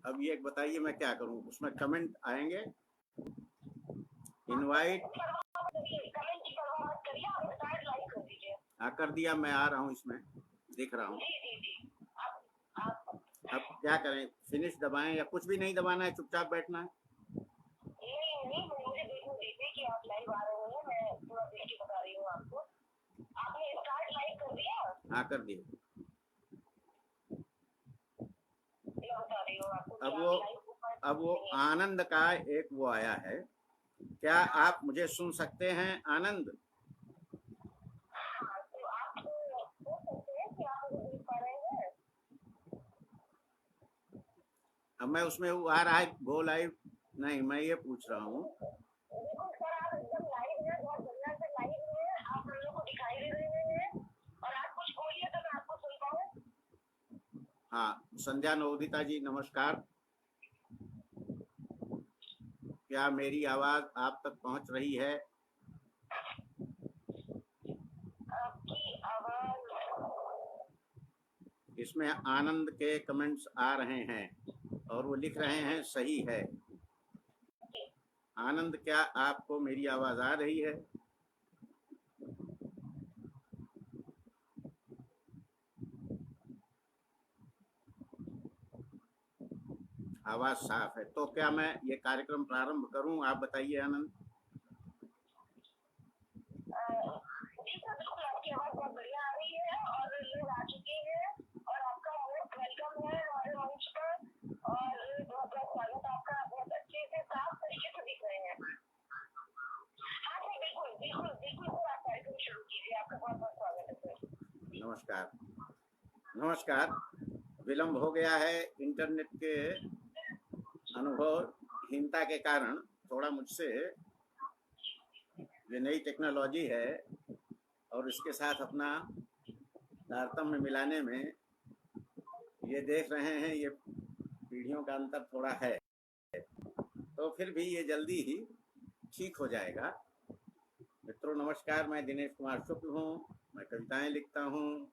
अब ये बताइए मैं क्या करूं, उसमें कमेंट आएंगे? इनवाइट कर दिया, मैं आ रहा हूं, इसमें दिख रहा हूं। अब क्या करें, फिनिश दबाएं या कुछ भी नहीं दबाना है, चुपचाप बैठना है? हाँ कर दिए। अब वो आनंद का एक वो आया है, क्या आप मुझे सुन सकते हैं आनंद? अब मैं उसमें वो आ रहा है गो लाइव, नहीं मैं ये पूछ रहा हूँ। हाँ संध्या नवोदिता जी नमस्कार, क्या मेरी आवाज आप तक पहुंच रही है? आपकी आवाज। इसमें आनंद के कमेंट्स आ रहे हैं और वो लिख रहे हैं सही है। आनंद क्या आपको मेरी आवाज आ रही है? आवाज साफ है, तो क्या मैं ये कार्यक्रम प्रारंभ करूं? आप बताइए आनंद। नमस्कार नमस्कार। विलंब हो गया है इंटरनेट के अनुभवहीनता के कारण, थोड़ा मुझसे ये नई टेक्नोलॉजी है और इसके साथ अपना तारतम्य मिलाने में ये देख रहे हैं, ये पीढ़ियों का अंतर थोड़ा है, तो फिर भी ये जल्दी ही ठीक हो जाएगा। मित्रों नमस्कार, मैं दिनेश कुमार शुक्ल हूँ, मैं कविताएं लिखता हूँ।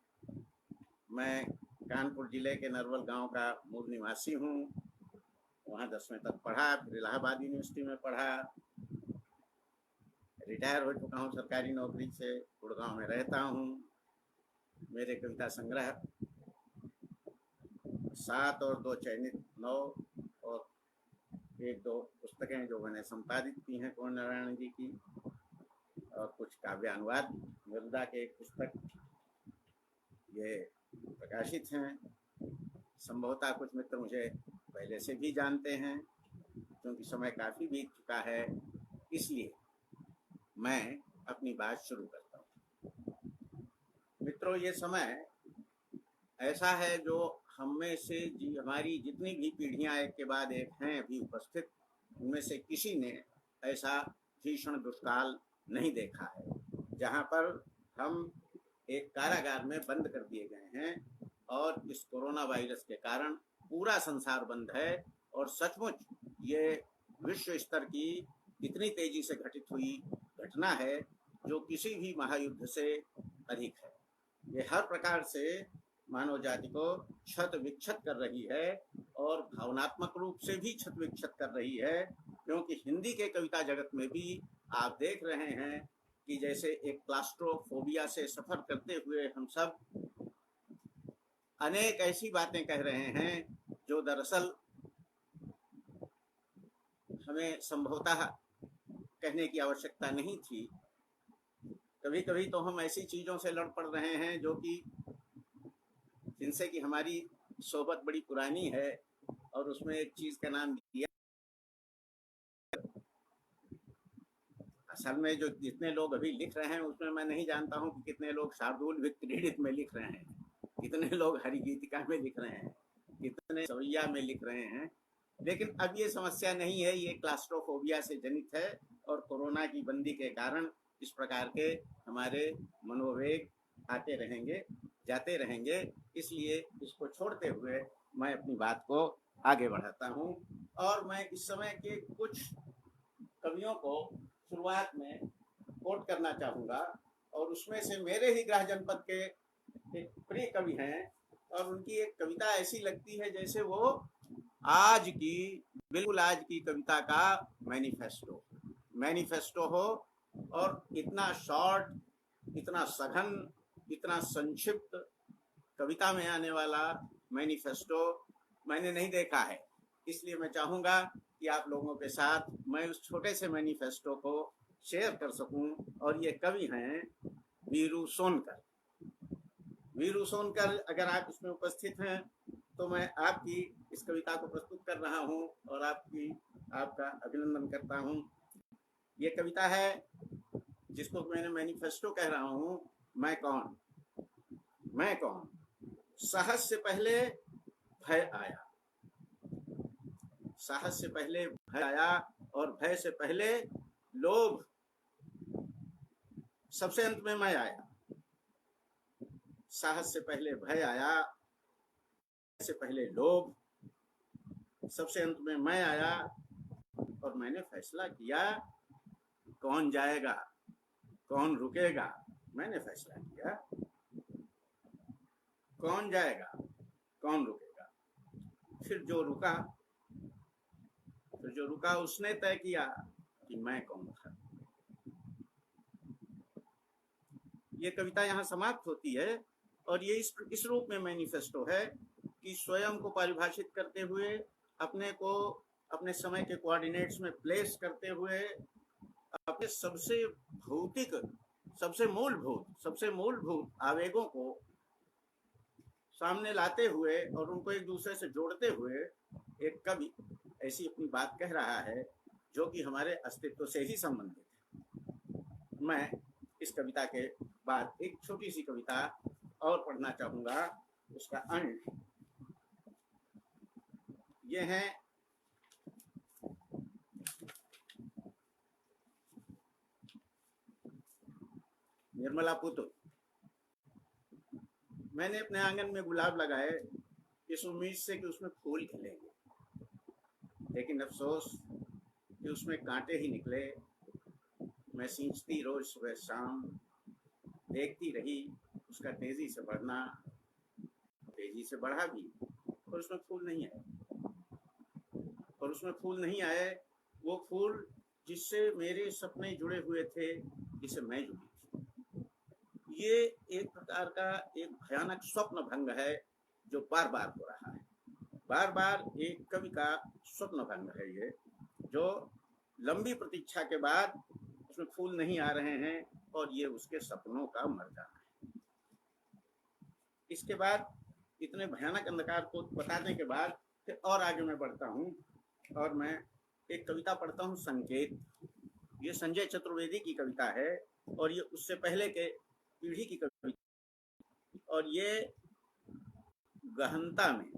मैं कानपुर जिले के नरवल गांव का मूल निवासी हूँ, वहाँ 10वीं तक पढ़ा, फिर इलाहाबाद यूनिवर्सिटी में पढ़ा, रिटायर हो चुका हूँ सरकारी नौकरी से, गुड़गांव में रहता हूँ। मेरे कविता संग्रह 7 और 2 चयनित 9 और 1-2 पुस्तकें जो मैंने संपादित की हैं कुंवर नारायण जी की, और कुछ काव्यानुवाद मृदा के एक पुस्तक ये प्रकाशित हैं। संभवतः कुछ मित्र मुझे पहले से भी जानते हैं, क्योंकि समय काफ़ी बीत चुका है, इसलिए मैं अपनी बात शुरू करता हूँ। मित्रों ये समय ऐसा है जो हम में से हमारी जितनी भी पीढ़ियां एक के बाद एक हैं अभी उपस्थित, उनमें से किसी ने ऐसा भीषण दुष्काल नहीं देखा है, जहां पर हम एक कारागार में बंद कर दिए गए हैं और इस कोरोना वायरस के कारण पूरा संसार बंद है। और सचमुच ये विश्व स्तर की इतनी तेजी से घटित हुई घटना है जो किसी भी महायुद्ध से अधिक है। ये हर प्रकार से मानव जाति को क्षत विक्षत कर रही है और भावनात्मक रूप से भी क्षत विक्षत कर रही है, क्योंकि हिंदी के कविता जगत में भी आप देख रहे हैं कि जैसे एक क्लास्ट्रोफोबिया से सफर करते हुए हम सब अनेक ऐसी बातें कह रहे हैं जो दरअसल हमें संभवतः कहने की आवश्यकता नहीं थी। कभी कभी तो हम ऐसी चीजों से लड़ पड़ रहे हैं जो कि जिनसे कि हमारी सोहबत बड़ी पुरानी है, और उसमें एक चीज का नाम दिया, असल में जो जितने लोग अभी लिख रहे हैं उसमें मैं नहीं जानता हूं कि कितने लोग शार्दुल क्रीडित में लिख रहे हैं, कितने लोग हरिगीतिका में लिख रहे हैं, कितने सवैया में लिख रहे हैं। लेकिन अब ये समस्या नहीं है, ये क्लास्ट्रोफोबिया से जनित है और कोरोना की बंदी के कारण इस प्रकार के हमारे मनोवेग आते रहेंगे जाते रहेंगे। इसलिए इसको छोड़ते हुए मैं अपनी बात को आगे बढ़ाता हूँ और मैं इस समय के कुछ कवियों को शुरुआत में कोट करना चाहूँगा, और उसमें से मेरे ही गृह जनपद के एक प्रिय कवि हैं और उनकी एक कविता ऐसी लगती है जैसे वो आज की, बिल्कुल आज की कविता का मैनिफेस्टो हो, और इतना शॉर्ट, इतना सघन, इतना संक्षिप्त कविता में आने वाला मैनिफेस्टो मैंने नहीं देखा है। इसलिए मैं चाहूँगा कि आप लोगों के साथ मैं उस छोटे से मैनिफेस्टो को शेयर कर सकूं। और ये कवि हैं वीरू सोनकर। वीरू सोनकर, अगर आप इसमें उपस्थित हैं तो मैं आपकी इस कविता को प्रस्तुत कर रहा हूं और आपका अभिनंदन करता हूं। ये कविता है जिसको मैंने मैनिफेस्टो कह रहा हूं। मैं कौन, मैं कौन। साहस से पहले भय आया, साहस से पहले भय आया, और भय से पहले लोभ, सबसे अंत में मैं आया। साहस से पहले भय आया, से पहले लोभ, सबसे अंत में मैं आया, और मैंने फैसला किया कौन जाएगा, कौन रुकेगा। मैंने फैसला किया कौन जाएगा, कौन रुकेगा। फिर जो रुका उसने तय किया कि मैं कौन था। ये कविता यहाँ समाप्त होती है, और ये इस रूप में मैनिफेस्टो है कि स्वयं को परिभाषित करते हुए, अपने को अपने समय के कोऑर्डिनेट्स में प्लेस करते हुए, अपने सबसे भौतिक, सबसे मूलभूत आवेगों को सामने लाते हुए और उनको एक दूसरे से जोड़ते हुए एक कवि ऐसी अपनी बात कह रहा है जो कि हमारे अस्तित्व से ही संबंधित है। मैं इस कविता के बाद एक छोटी सी कविता और पढ़ना चाहूंगा। उसका अंश ये है। निर्मला पुतुल। मैंने अपने आंगन में गुलाब लगाए इस उम्मीद से कि उसमें फूल खिलेंगे, लेकिन अफसोस कि उसमें कांटे ही निकले। मैं सींचती रोज सुबह शाम, देखती रही उसका तेजी से बढ़ना, तेजी से बढ़ा भी, और उसमें फूल नहीं आए। और उसमें फूल नहीं आए, वो फूल जिससे मेरे सपने जुड़े हुए थे, जिससे मैं जुड़ी थी। ये एक प्रकार का एक भयानक स्वप्न भंग है जो बार बार हो रहा है। बार बार एक कवि का स्वप्न भंग है ये, जो लंबी प्रतीक्षा के बाद उसमें फूल नहीं आ रहे हैं और ये उसके सपनों का मर जाना है। इसके बाद इतने भयानक अंधकार को बताने के बाद फिर और आगे मैं बढ़ता हूँ और मैं एक कविता पढ़ता हूँ, संकेत। ये संजय चतुर्वेदी की कविता है और ये उससे पहले के पीढ़ी की कविता, और ये गहनता में,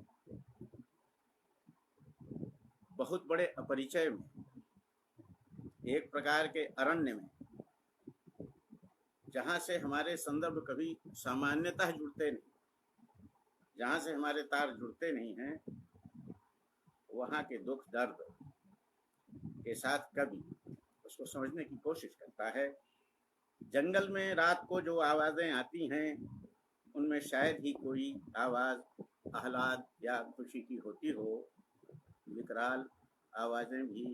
बहुत बड़े अपरिचय में, एक प्रकार के अरण्य में, जहाँ से हमारे संदर्भ कभी सामान्यतः जुड़ते नहीं, जहाँ से हमारे तार जुड़ते नहीं हैं, वहाँ के दुख दर्द के साथ कवि उसको समझने की कोशिश करता है। जंगल में रात को जो आवाज़ें आती हैं, उनमें शायद ही कोई आवाज़ आह्लाद या खुशी की होती हो। विकराल आवाज़ें भी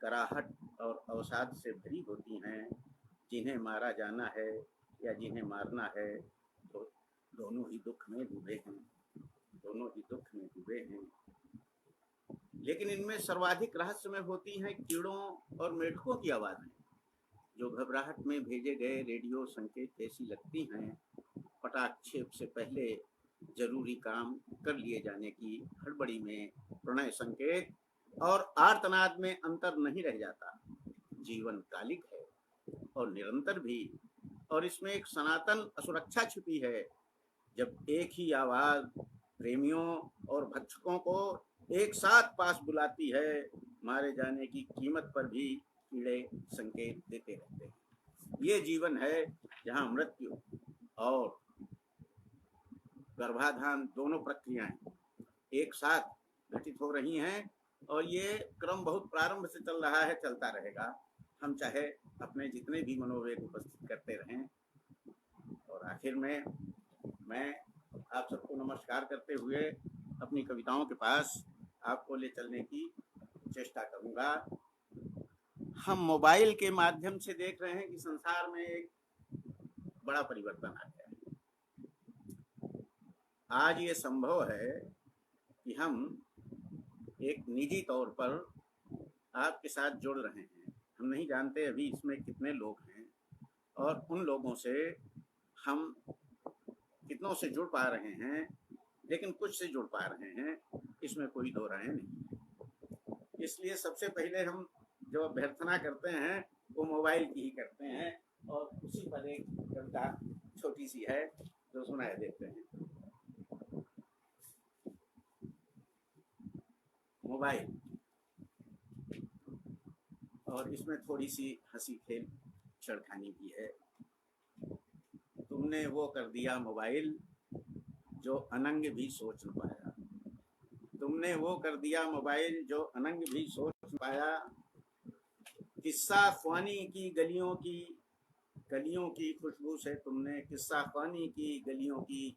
कराहट और अवसाद से भरी होती हैं। जिन्हें मारा जाना है या जिन्हें मारना है, तो दोनों ही दुख में डूबे हैं, दोनों ही दुख में डूबे हैं। लेकिन इनमें सर्वाधिक रहस्यमय होती हैं कीड़ों और मेढकों की आवाज़ें, जो घबराहट में भेजे गए रेडियो संकेत जैसी लगती हैं। पटाक्षेप से पहले जरूरी काम कर लिए जाने की हड़बड़ी में प्रणय संकेत और आर्तनाद में अंतर नहीं रह जाता। जीवन कालिक है और निरंतर भी, और इसमें एक सनातन असुरक्षा छिपी है। जब एक ही आवाज प्रेमियों और भक्षकों को एक साथ पास बुलाती है, मारे जाने की कीमत पर भी कीड़े संकेत देते रहते हैं। ये जीवन है जहाँ मृत्यु और गर्भाधान दोनों प्रक्रियाएं एक साथ घटित हो रही हैं, और ये क्रम बहुत प्रारंभ से चल रहा है, चलता रहेगा। हम चाहे अपने जितने भी मनोवेग उपस्थित करते रहें। और आखिर में मैं आप सबको नमस्कार करते हुए अपनी कविताओं के पास आपको ले चलने की चेष्टा करूंगा। हम मोबाइल के माध्यम से देख रहे हैं कि संसार में एक बड़ा परिवर्तन आ गया है। आज ये संभव है कि हम एक निजी तौर पर आपके साथ जुड़ रहे हैं। हम नहीं जानते अभी इसमें कितने लोग हैं और उन लोगों से हम कितनों से जुड़ पा रहे हैं, लेकिन कुछ से जुड़ पा रहे हैं, इसमें कोई दो राय नहीं। इसलिए सबसे पहले हम जो अभ्यर्थना करते हैं वो मोबाइल की ही करते हैं और उसी पर एक कविता छोटी सी है जो सुनाए देते हैं। मोबाइल, और इसमें थोड़ी सी हंसी खेल छेड़खानी भी है। तुमने वो कर दिया मोबाइल जो अनंग भी सोच न पाया। तुमने वो कर दिया मोबाइल जो अनंग भी सोच न पाया। किस्सा ख्वानी की गलियों की खुशबू से तुमने, किस्सा ख्वानी की गलियों की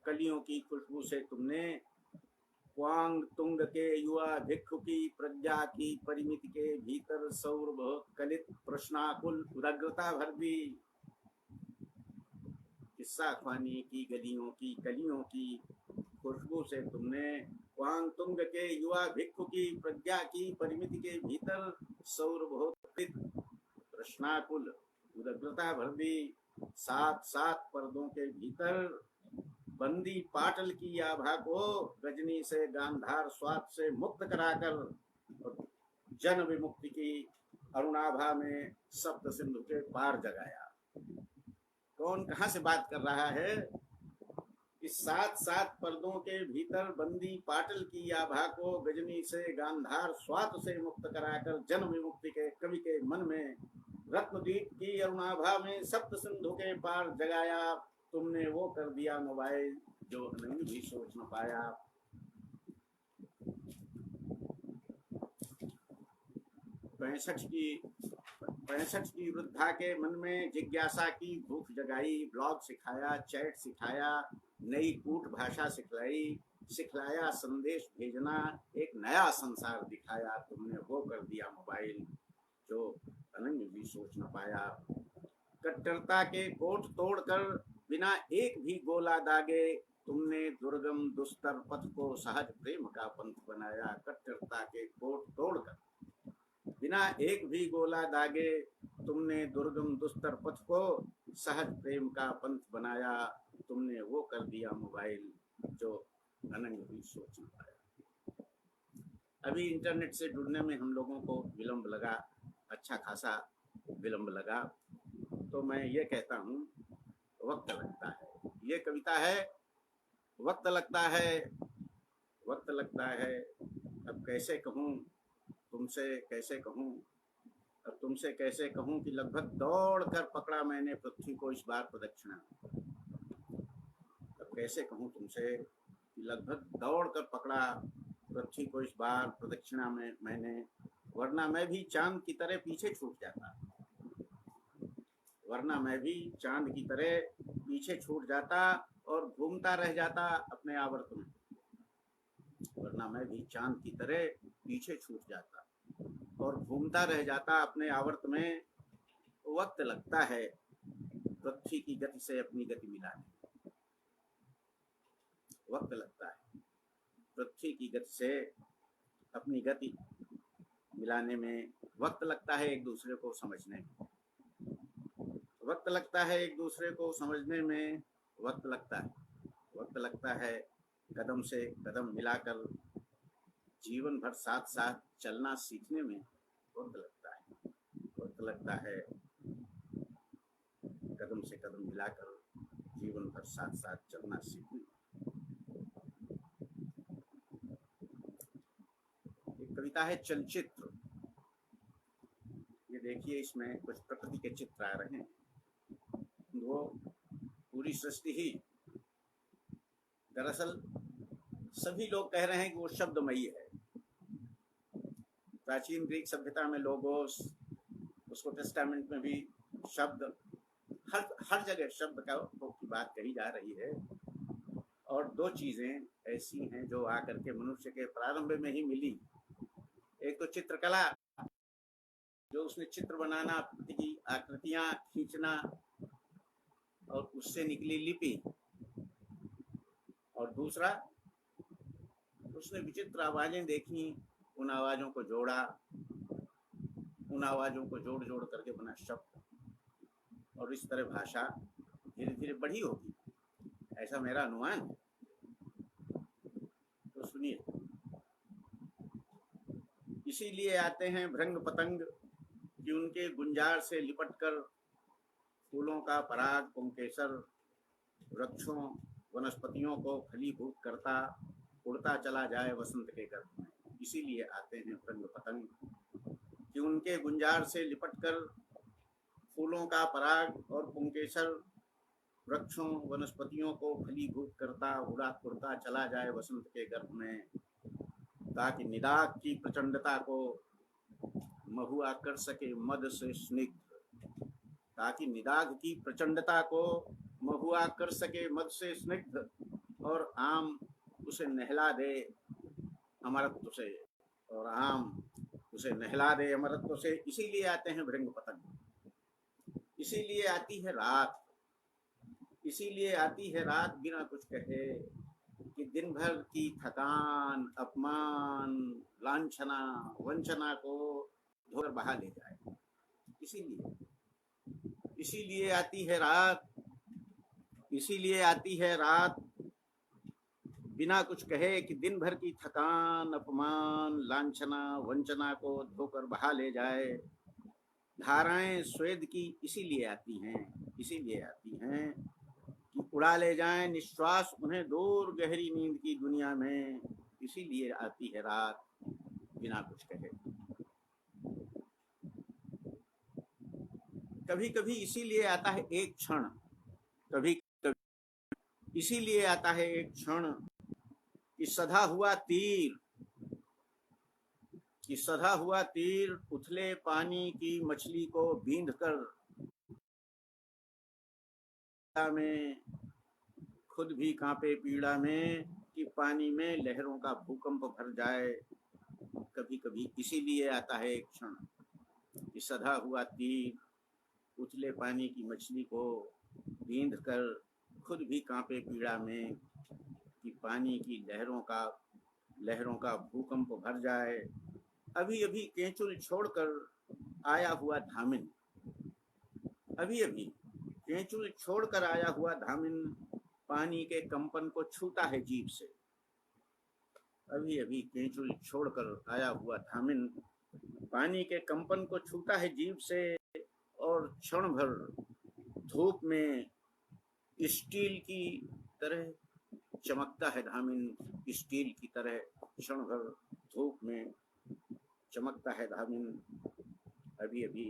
कलियों की खुशबू से तुमने, क्वांग तुंग के युवा भिक्षु की प्रज्ञा की परिमिति के भीतर सौरभ कलित प्रश्नाकुल उदग्रता भर दी। किस्सा ख्वानी की गलियों की कलियों की खुशबू से तुमने, क्वांग तुंग के युवा भिक्षु की प्रज्ञा की परिमिति के भीतर सौरभ कलित प्रश्नाकुल उदग्रता भर दी। सात सात पर्दों के भीतर बंदी पाटल की आभा को गजनी से गांधार स्वाद से मुक्त कराकर जन विमुक्ति की अरुणाभा में सप्त सिंधु के पार जगाया। कौन कहां से बात कर रहा है? इस सात सात पर्दों के भीतर बंदी पाटल की आभा को गजनी से गांधार स्वाद से मुक्त कराकर जन विमुक्ति के कवि के मन में रत्नदीप की अरुणाभा में सप्त सिंधु के पार जगाया। तुमने वो कर दिया मोबाइल जो अनंग भी सोच न पाया। 65 की वृद्धा के मन में जिज्ञासा की भूख जगाई। ब्लॉग सिखाया, चैट सिखाया, नई कूट भाषा सिखलाया संदेश भेजना, एक नया संसार दिखाया। तुमने वो कर दिया मोबाइल जो अनंग भी सोच न पाया। कट्टरता के कोट तोड़कर बिना एक भी गोला दागे तुमने दुर्गम दुस्तर पथ को सहज प्रेम का पंथ बनाया। कट्टरता के कोट तोड़कर बिना एक भी गोला दागे तुमने दुर्गम दुस्तर पथ को सहज प्रेम का पंथ बनाया। तुमने वो कर दिया मोबाइल जो अनंग भी सोच न पाया। अभी इंटरनेट से जुड़ने में हम लोगों को विलंब लगा, अच्छा खासा विलंब लगा, तो मैं ये कहता हूँ वक्त लगता है। ये कविता है, वक्त लगता है, वक्त लगता है। अब कैसे कहूँ तुमसे, कैसे कहूँ, अब तुमसे कैसे कहूँ कि लगभग दौड़ कर पकड़ा मैंने पृथ्वी को इस बार प्रदक्षिणा। अब कैसे कहूँ तुमसे कि लगभग दौड़ कर पकड़ा पृथ्वी को इस बार प्रदक्षिणा में मैंने, वरना मैं भी चांद की तरह पीछे छूट जाता। वरना मैं भी चांद की तरह पीछे छूट जाता और घूमता रह जाता अपने आवर्त में। वरना मैं भी चांद की तरह पीछे छूट जाता और घूमता रह जाता अपने आवर्त में। वक्त लगता है पृथ्वी की गति से अपनी गति मिलाने। वक्त लगता है पृथ्वी की गति से अपनी गति मिलाने में। वक्त लगता है एक दूसरे को समझने में। वक्त लगता है एक दूसरे को समझने में। वक्त लगता है, वक्त लगता है कदम से कदम मिलाकर जीवन भर साथ साथ चलना सीखने में। वक्त लगता है, वक्त लगता है कदम से कदम मिलाकर जीवन भर साथ साथ चलना सीखने में। एक कविता है चलचित्र। ये देखिए, इसमें कुछ प्रकृति के चित्र आ रहे हैं। वो पूरी सृष्टि ही, दरअसल सभी लोग कह रहे हैं कि वो शब्दमयी है। प्राचीन ग्रीक सभ्यता में लोगोस, उसको टेस्टामेंट में भी शब्द, हर जगह शब्द की बात कही जा रही है। और दो चीजें ऐसी हैं जो आकर के मनुष्य के प्रारंभ में ही मिली। एक तो चित्रकला, जो उसने चित्र बनाना, की आकृतियां खींचना, और उससे निकली लिपि। और दूसरा, उसने विचित्र आवाजें देखी, उन आवाजों को जोड़ा, उन आवाजों को जोड़ जोड़ करके बना शब्द, और इस तरह भाषा धीरे धीरे बढ़ी होगी, ऐसा मेरा अनुमान है। तो सुनिए, इसीलिए आते हैं भृंग पतंग कि उनके गुंजार से लिपट कर फूलों का पराग पुंकेसर वृक्षों वनस्पतियों को फलीभूत करता उड़ता चला जाए वसंत के गर्भ में। इसीलिए आते हैं भृंग पतंग कि उनके गुंजार से लिपट कर फूलों का पराग और पुंकेसर वृक्षों वनस्पतियों को फलीभूत करता उड़ता चला जाए वसंत के गर्भ में, ताकि निदाग की प्रचंडता को महुआ कर सके मद से स्निग्ध, ताकि निदाग की प्रचंडता को महुआ कर सके मद से स्निग्ध, और आम उसे नहला दे अमरत्व से, और आम उसे नहला दे अमरत्व से। इसीलिए आते हैं भृंग पतंग। इसीलिए आती है रात, इसीलिए आती है रात बिना कुछ कहे कि दिन भर की थकान अपमान लांछना वंचना को धोकर बहा ले जाए। इसीलिए आती है रात, इसीलिए आती है रात बिना कुछ कहे कि दिन भर की थकान अपमान लांछना वंचना को धोकर बहा ले जाए। धाराएं स्वेद की इसीलिए आती हैं कि उड़ा ले जाएं निश्वास उन्हें दूर गहरी नींद की दुनिया में। इसीलिए आती है रात बिना कुछ कहे। कभी कभी इसीलिए आता है एक क्षण, कभी कभी इसीलिए आता है एक क्षण कि सधा हुआ तीर उथले पानी की मछली को बींध कर में खुद भी कांपे पीड़ा में कि पानी में लहरों का भूकंप भर जाए। कभी कभी इसीलिए आता है एक क्षण कि सधा हुआ तीर उथले पानी की मछली को बींध कर खुद भी कांपे पीड़ा में कि पानी की लहरों का भूकंप भर जाए। अभी अभी केंचुल छोड़कर आया हुआ धामिन, अभी अभी केंचुल छोड़कर आया हुआ धामिन पानी के कंपन को छूता है जीभ से। अभी अभी केंचुल छोड़कर आया हुआ धामिन पानी के कंपन को छूता है जीभ से, और क्षण भर धूप में स्टील की तरह चमकता है धामिन, स्टील की तरह क्षण भर धूप में चमकता है धामिन, अभी अभी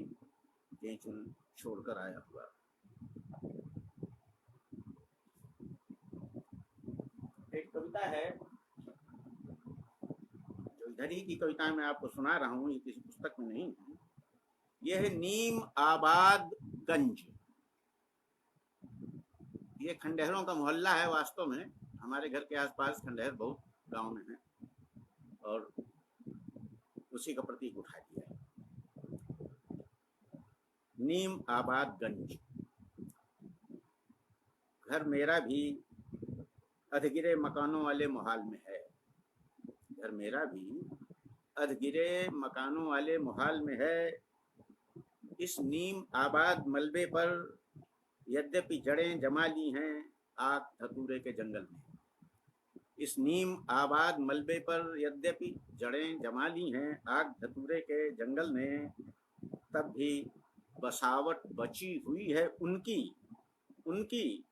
केंचुल छोड़कर आया हुआ। एक कविता है जो इधर ही की कविता मैं आपको सुना रहा हूँ, ये किसी पुस्तक में नहीं है। यह है नीम आबाद गंज। ये खंडहरों का मोहल्ला है। वास्तव में हमारे घर के आसपास खंडहर बहुत गांव में है, और उसी का प्रतीक उठा दिया है, नीम आबाद गंज। घर मेरा भी अधगिरे मकानों वाले मोहाल में है, घर मेरा भी अधगिरे मकानों वाले मोहाल में है। इस नीम आबाद मलबे पर यद्यपि जड़ें जमा ली हैं आग धतूरे के जंगल में। इस नीम आबाद मलबे पर यद्यपि जड़ें जमा ली हैं आग धतूरे के जंगल में, तब भी बसावट बची हुई है उनकी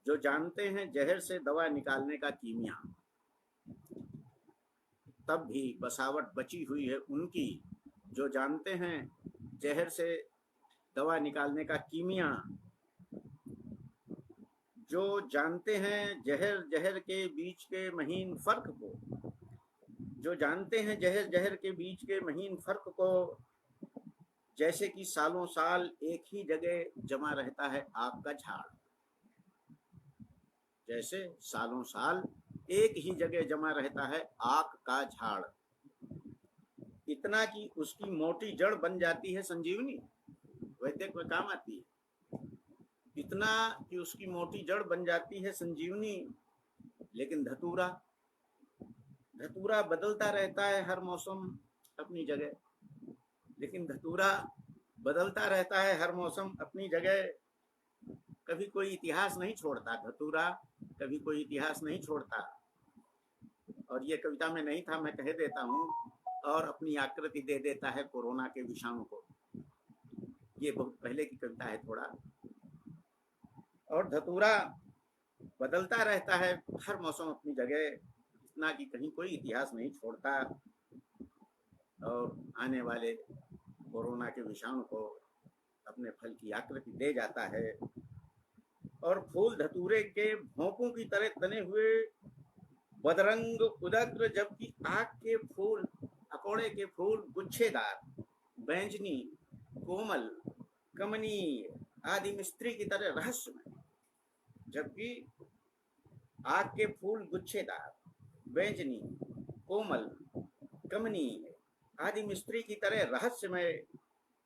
जो जानते हैं जहर से दवा निकालने का कीमिया। तब भी बसावट बची हुई है उनकी जो जानते हैं जहर से दवा निकालने का कीमिया, जो जानते हैं जहर के बीच के महीन फर्क को, जो जानते हैं जहर के बीच के महीन फर्क को, जैसे कि सालों साल एक ही जगह जमा रहता है आग का झाड़। जैसे सालों साल एक ही जगह जमा रहता है आक का झाड़, इतना कि उसकी मोटी जड़ बन जाती है संजीवनी, वैद्य में काम आती है, इतना कि उसकी मोटी जड़ बन जाती है संजीवनी। लेकिन धतूरा, धतूरा बदलता रहता है हर मौसम अपनी जगह, लेकिन धतूरा बदलता रहता है हर मौसम अपनी जगह, कभी कोई इतिहास नहीं छोड़ता धतूरा, कभी कोई इतिहास नहीं छोड़ता। और ये कविता में नहीं था, मैं कह देता हूँ, और अपनी आकृति दे देता है कोरोना के विषाणु को। ये बहुत पहले की कविता है थोड़ा। और धतूरा बदलता रहता है हर मौसम अपनी जगह, इतना कि कहीं कोई इतिहास नहीं छोड़ता, और आने वाले कोरोना के विषाणु को अपने फल की आकृति दे जाता है। और फूल धतूरे के भोंपों की तरह तने हुए बदरंग उदग्र, जबकि आग के फूल, अकोड़े के फूल गुच्छेदार, बैंजनी, कोमल, कमनीय, आदि मिस्त्री की तरह रहस्यमय। जबकि आग के फूल गुच्छेदार, बैंजनी, कोमल, कमनीय, आदि मिस्त्री की तरह रहस्यमय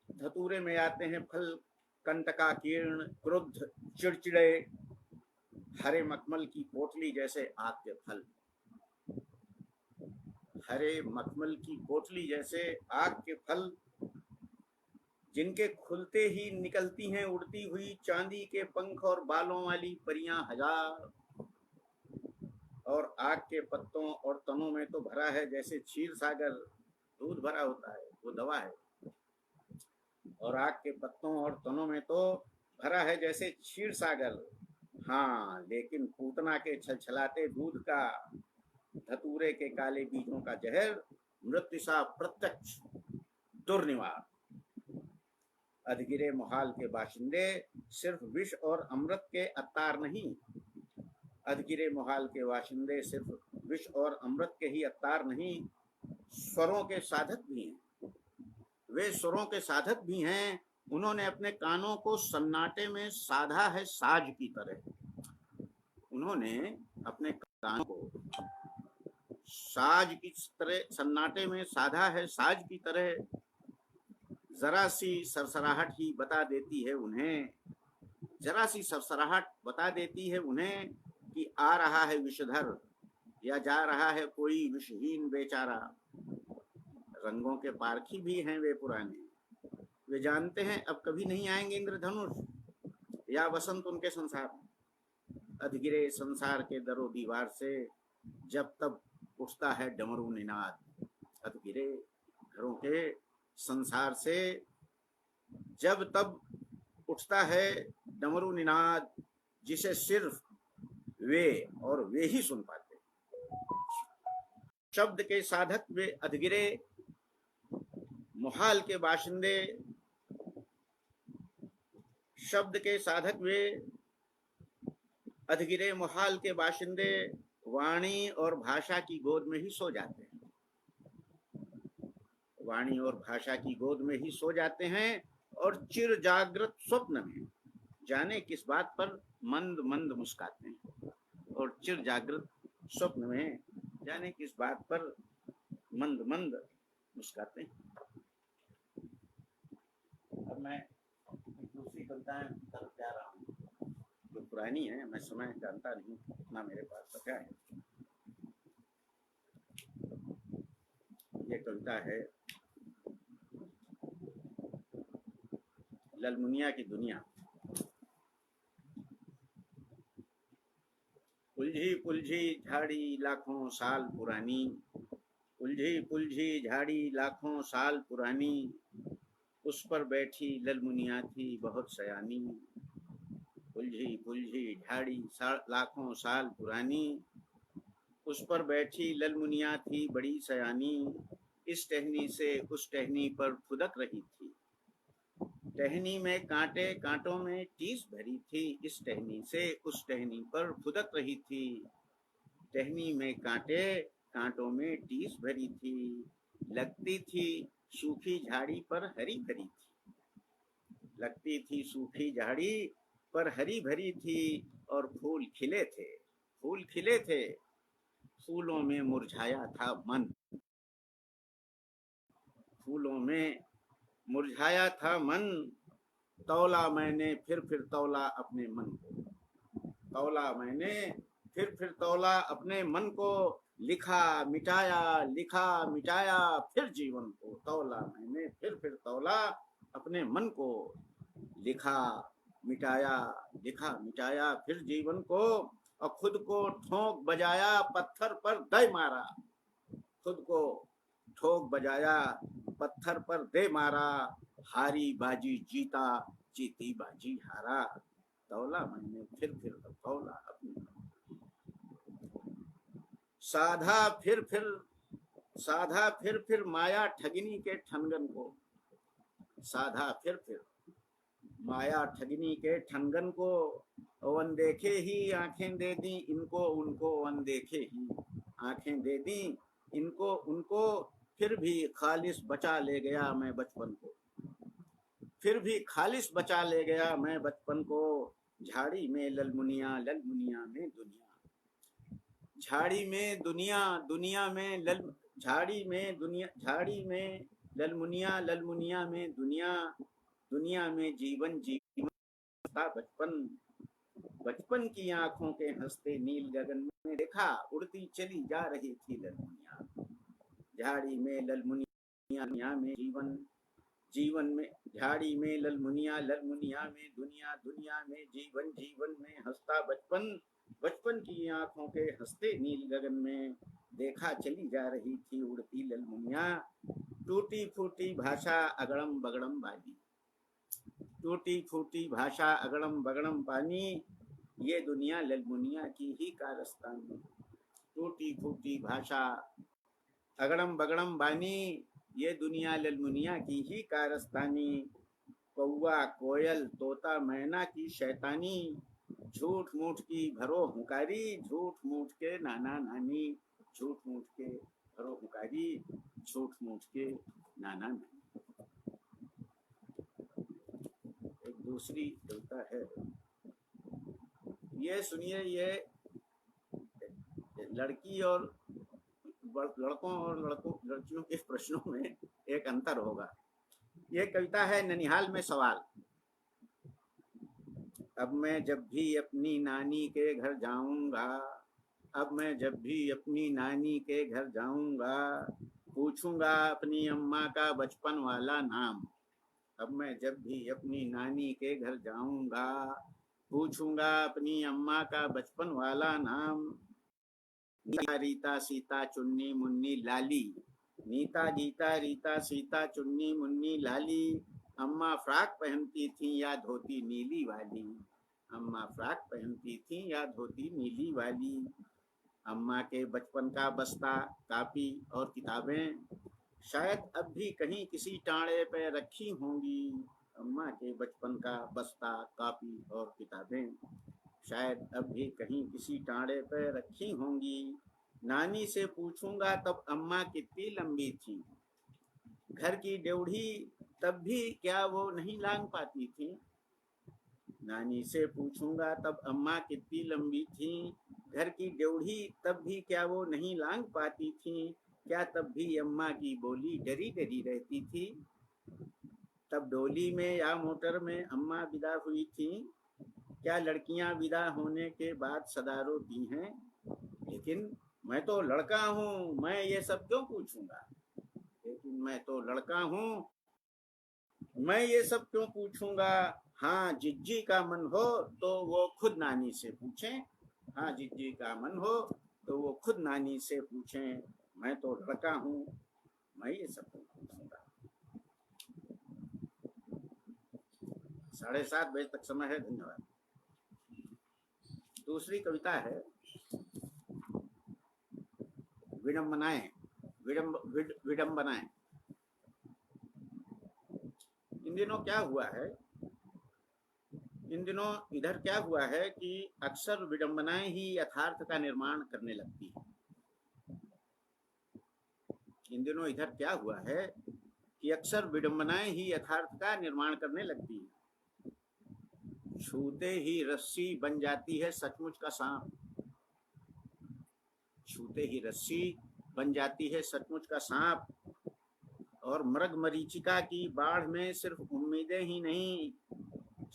धतूरे में आते हैं फल कंटकाकीर्ण, क्रुद्ध, चिड़चिड़े, हरे मखमल की पोटली जैसे आग के फल, हरे मखमल की पोटली जैसे आग के फल, जिनके खुलते ही निकलती हैं उड़ती हुई चांदी के पंख और बालों वाली परियां हजार। और आग के पत्तों और तनों में तो भरा है जैसे क्षीर सागर, दूध भरा होता है, वो दवा है। और आग के पत्तों और तनों में तो भरा है जैसे क्षीर सागर, हाँ, लेकिन पूतना के छलछलाते दूध का, धतूरे के काले बीजों का जहर, मृत्यु सा प्रत्यक्ष दुर्निवार। अधगिरे मोहाल के बाशिंदे सिर्फ विष और अमृत के अत्तार नहीं, अधगिरे मोहाल के बाशिंदे सिर्फ विष और अमृत के ही अत्तार नहीं, स्वरों के साधक भी हैं। वे स्वरों के साधक भी हैं। उन्होंने अपने कानों को सन्नाटे में साधा है साज की तरह, उन्होंने अपने कानों को साज की तरह सन्नाटे में साधा है साज की तरह। जरा सी सरसराहट ही बता देती है उन्हें, जरा सी सरसराहट बता देती है उन्हें कि आ रहा है विषधर या जा रहा है कोई विषहीन बेचारा। रंगों के पारखी भी हैं वे पुराने, वे जानते हैं अब कभी नहीं आएंगे इंद्रधनुष या वसंत उनके संसार। अधगिरे संसार के दरो दीवार से जब तब उठता है डमरू निनाद, अधगिरे घरों के संसार से जब तब उठता है डमरू निनाद, जिसे सिर्फ वे और वे ही सुन पाते। शब्द के साधक वे अधगिरे मोहाल के बाशिंदे, शब्द के साधक वे अधगिरे मोहाल के बाशिंदे वाणी और भाषा की गोद में ही सो जाते हैं, वाणी और भाषा की गोद में ही सो जाते हैं। और चिर जागृत स्वप्न में जाने किस बात पर मंद मंद मुस्काते हैं, और चिर जागृत स्वप्न में जाने किस बात पर मंद मंद मुस्काते हैं। अब मैं दूसरी कविताएं तरफ जा रहा हूँ जो पुरानी है, मैं समय जानता नहीं इतना मेरे पास बचा है। ये कविता है ललमुनिया की दुनिया। उलझी पुलझी झाड़ी लाखों साल पुरानी, उलझी पुलझी झाड़ी लाखों साल पुरानी, उस पर बैठी ललमुनिया थी बहुत सयानी। उलझी पुलझी झाड़ी लाखों साल पुरानी, उस पर बैठी ललमुनिया थी बड़ी सयानी। इस टहनी से उस टहनी पर फुदक रही थी, टहनी में कांटे कांटों में टीस भरी थी। इस टहनी से उस टहनी पर फुदक रही थी, टहनी में कांटे कांटों में टीस भरी थी। लगती थी सूखी झाड़ी पर हरी भरी थी, लगती थी सूखी झाड़ी पर हरी भरी थी, और फूल खिले थे फूल खिले थे, फूलों में मुरझाया था मन, फूलों में मुरझाया था मन, तौला मैंने फिर तौला अपने मन को, तौला मैंने फिर तौला अपने मन को, लिखा मिटाया फिर जीवन को, तौला मैंने फिर तौला अपने मन को, लिखा मिटाया फिर जीवन को, और खुद को ठोंक बजाया पत्थर पर दे मारा, खुद को ठोक बजाया पत्थर पर दे मारा, हारी बाजी जीता जीती बाजी हारा, तौला मैंने फिर तौला अपनी, साधा फिर माया ठगिनी के ठनगन को, साधा फिर माया ठगिनी के ठनगन को, वन देखे ही आंखें दे दी इनको उनको, वन देखे ही आंखें दे दी इनको उनको, फिर भी खालिस बचा ले गया मैं बचपन को, फिर भी खालिस बचा ले गया मैं बचपन को, झाड़ी में ललमुनिया में दुनिया, झाड़ी में दुनिया में झाड़ी में ललमुनिया में दुनिया में जीवन था बचपन की आंखों के हंसते नील गगन में, देखा उड़ती चली जा रही थी ललमुनिया, झाड़ी में ललमुनिया में जीवन में, झाड़ी में ललमुनिया में दुनिया में जीवन में हंसता बचपन की आंखों के हंसते नील गगन में, देखा चली जा रही थी उड़ती ललमुनिया, टूटी फूटी भाषा अगड़म बगड़म बाजी, टूटी फूटी भाषा अगड़म बगड़म पानी, ये दुनिया ललमुनिया की ही कारस्तानी, टूटी फूटी भाषा अगड़म बगड़म बानी, ये दुनिया ललमुनिया की ही कारस्तानी, कौवा कोयल तोता मैना की शैतानी, झूठ मूठ की भरो हुकारी, झूठ मूठ के नाना नानी, झूठ मूठ के भरो हुकारी, झूठ मूठ के नाना नानी। एक दूसरी कविता है, ये सुनिए, ये लड़की और लड़कों और लड़कियों के प्रश्नों में एक अंतर होगा। ये कविता है ननिहाल में सवाल। अब मैं जब भी अपनी नानी के घर जाऊंगा, अब मैं जब भी अपनी नानी के घर जाऊंगा, पूछूंगा अपनी अम्मा का बचपन वाला नाम, अब मैं जब भी अपनी नानी के घर जाऊंगा, पूछूंगा अपनी अम्मा का बचपन वाला नाम, नीता रीता सीता चुन्नी मुन्नी लाली, नीता गीता रीता सीता चुन्नी मुन्नी लाली, अम्मा फ्रॉक पहनती थी या धोती नीली वाली, अम्मा फ्रॉक पहनती थी या धोती नीली वाली, अम्मा के बचपन का बस्ता कापी और किताबें शायद अब भी कहीं किसी टाणे पे रखी होंगी, अम्मा के बचपन का बस्ता कापी और किताबें शायद अब भी कहीं किसी टाणे पे रखी होंगी, नानी से पूछूंगा तब अम्मा कितनी लंबी थी, घर की ड्योढ़ी तब भी क्या वो नहीं लांग पाती थी, नानी से पूछूंगा तब अम्मा कितनी लंबी थी, घर की ड्योढ़ी तब भी क्या वो नहीं लांग पाती थी, क्या तब भी अम्मा की बोली डरी डरी रहती थी, तब डोली में या मोटर में अम्मा विदा हुई थी, क्या लड़कियां विदा होने के बाद सदा रोती हैं, लेकिन मैं तो लड़का हूँ, मैं ये सब क्यों पूछूंगा, लेकिन मैं तो लड़का हूँ, मैं ये सब क्यों पूछूंगा, हाँ जिज्जी का मन हो तो वो खुद नानी से पूछें, हाँ जिज्जी का मन हो तो वो खुद नानी से पूछें, मैं तो लड़का हूँ, मैं ये सब क्यों पूछूंगा। 7:30 बजे तक समय है, धन्यवाद। दूसरी कविता है विडंबनाएं, विडंबनाएं। इन दिनों क्या हुआ है, इन दिनों इधर क्या हुआ है कि अक्सर विडंबनाएं ही यथार्थ का निर्माण करने लगती है। इन दिनों इधर क्या हुआ है कि अक्सर विडंबनाएं ही यथार्थ का निर्माण करने लगती है, छूते ही रस्सी बन जाती है सचमुच का सांप, छूते ही रस्सी बन जाती है सचमुच का सांप। और मृग मरीचिका की बाढ़ में सिर्फ उम्मीदें ही नहीं,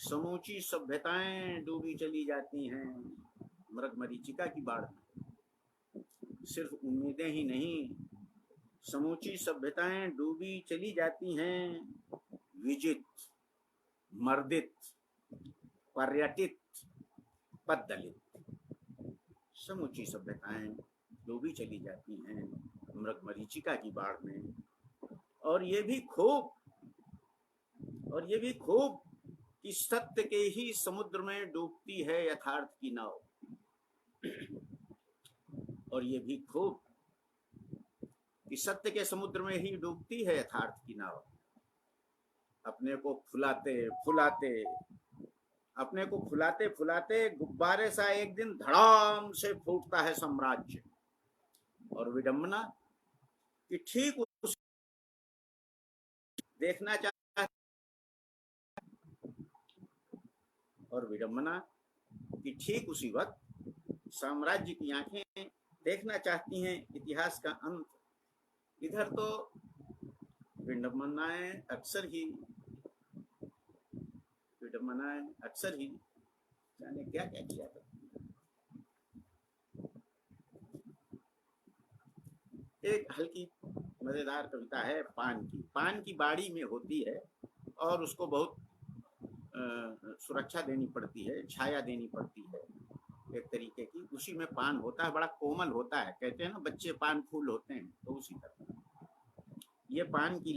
समूची सभ्यताएं डूबी चली जाती हैं। मृग मरीचिका की बाढ़ में सिर्फ उम्मीदें ही नहीं, समूची सभ्यताएं डूबी चली जाती हैं। विजित, मर्दित, पर्यटित, पददलित, समूची सभ्यताएं डूबी चली जाती हैं मृग मरीचिका की बाढ़ में। और ये भी खूब कि सत्य के ही समुद्र में डूबती है यथार्थ की नाव। और ये भी खूब कि सत्य के समुद्र में ही डूबती है यथार्थ की नाव। अपने को फुलाते फुलाते गुब्बारे सा एक दिन धड़ाम से फूटता है साम्राज्य। और विडंबना कि ठीक उस देखना चाहता, और विडंबना कि ठीक उसी वक्त साम्राज्य की आंखें देखना चाहती हैं इतिहास का अंत। इधर तो विडंबनाएं अक्सर ही जाने क्या क्या किया था। एक हल्की मजेदार कविता है पान की बाड़ी में होती है और उसको बहुत सुरक्षा देनी पड़ती है, छाया देनी पड़ती है एक तरीके की। उसी में पान होता है, बड़ा कोमल होता है, कहते हैं ना बच्चे पान फूल होते हैं, तो उसी तरह ये पान की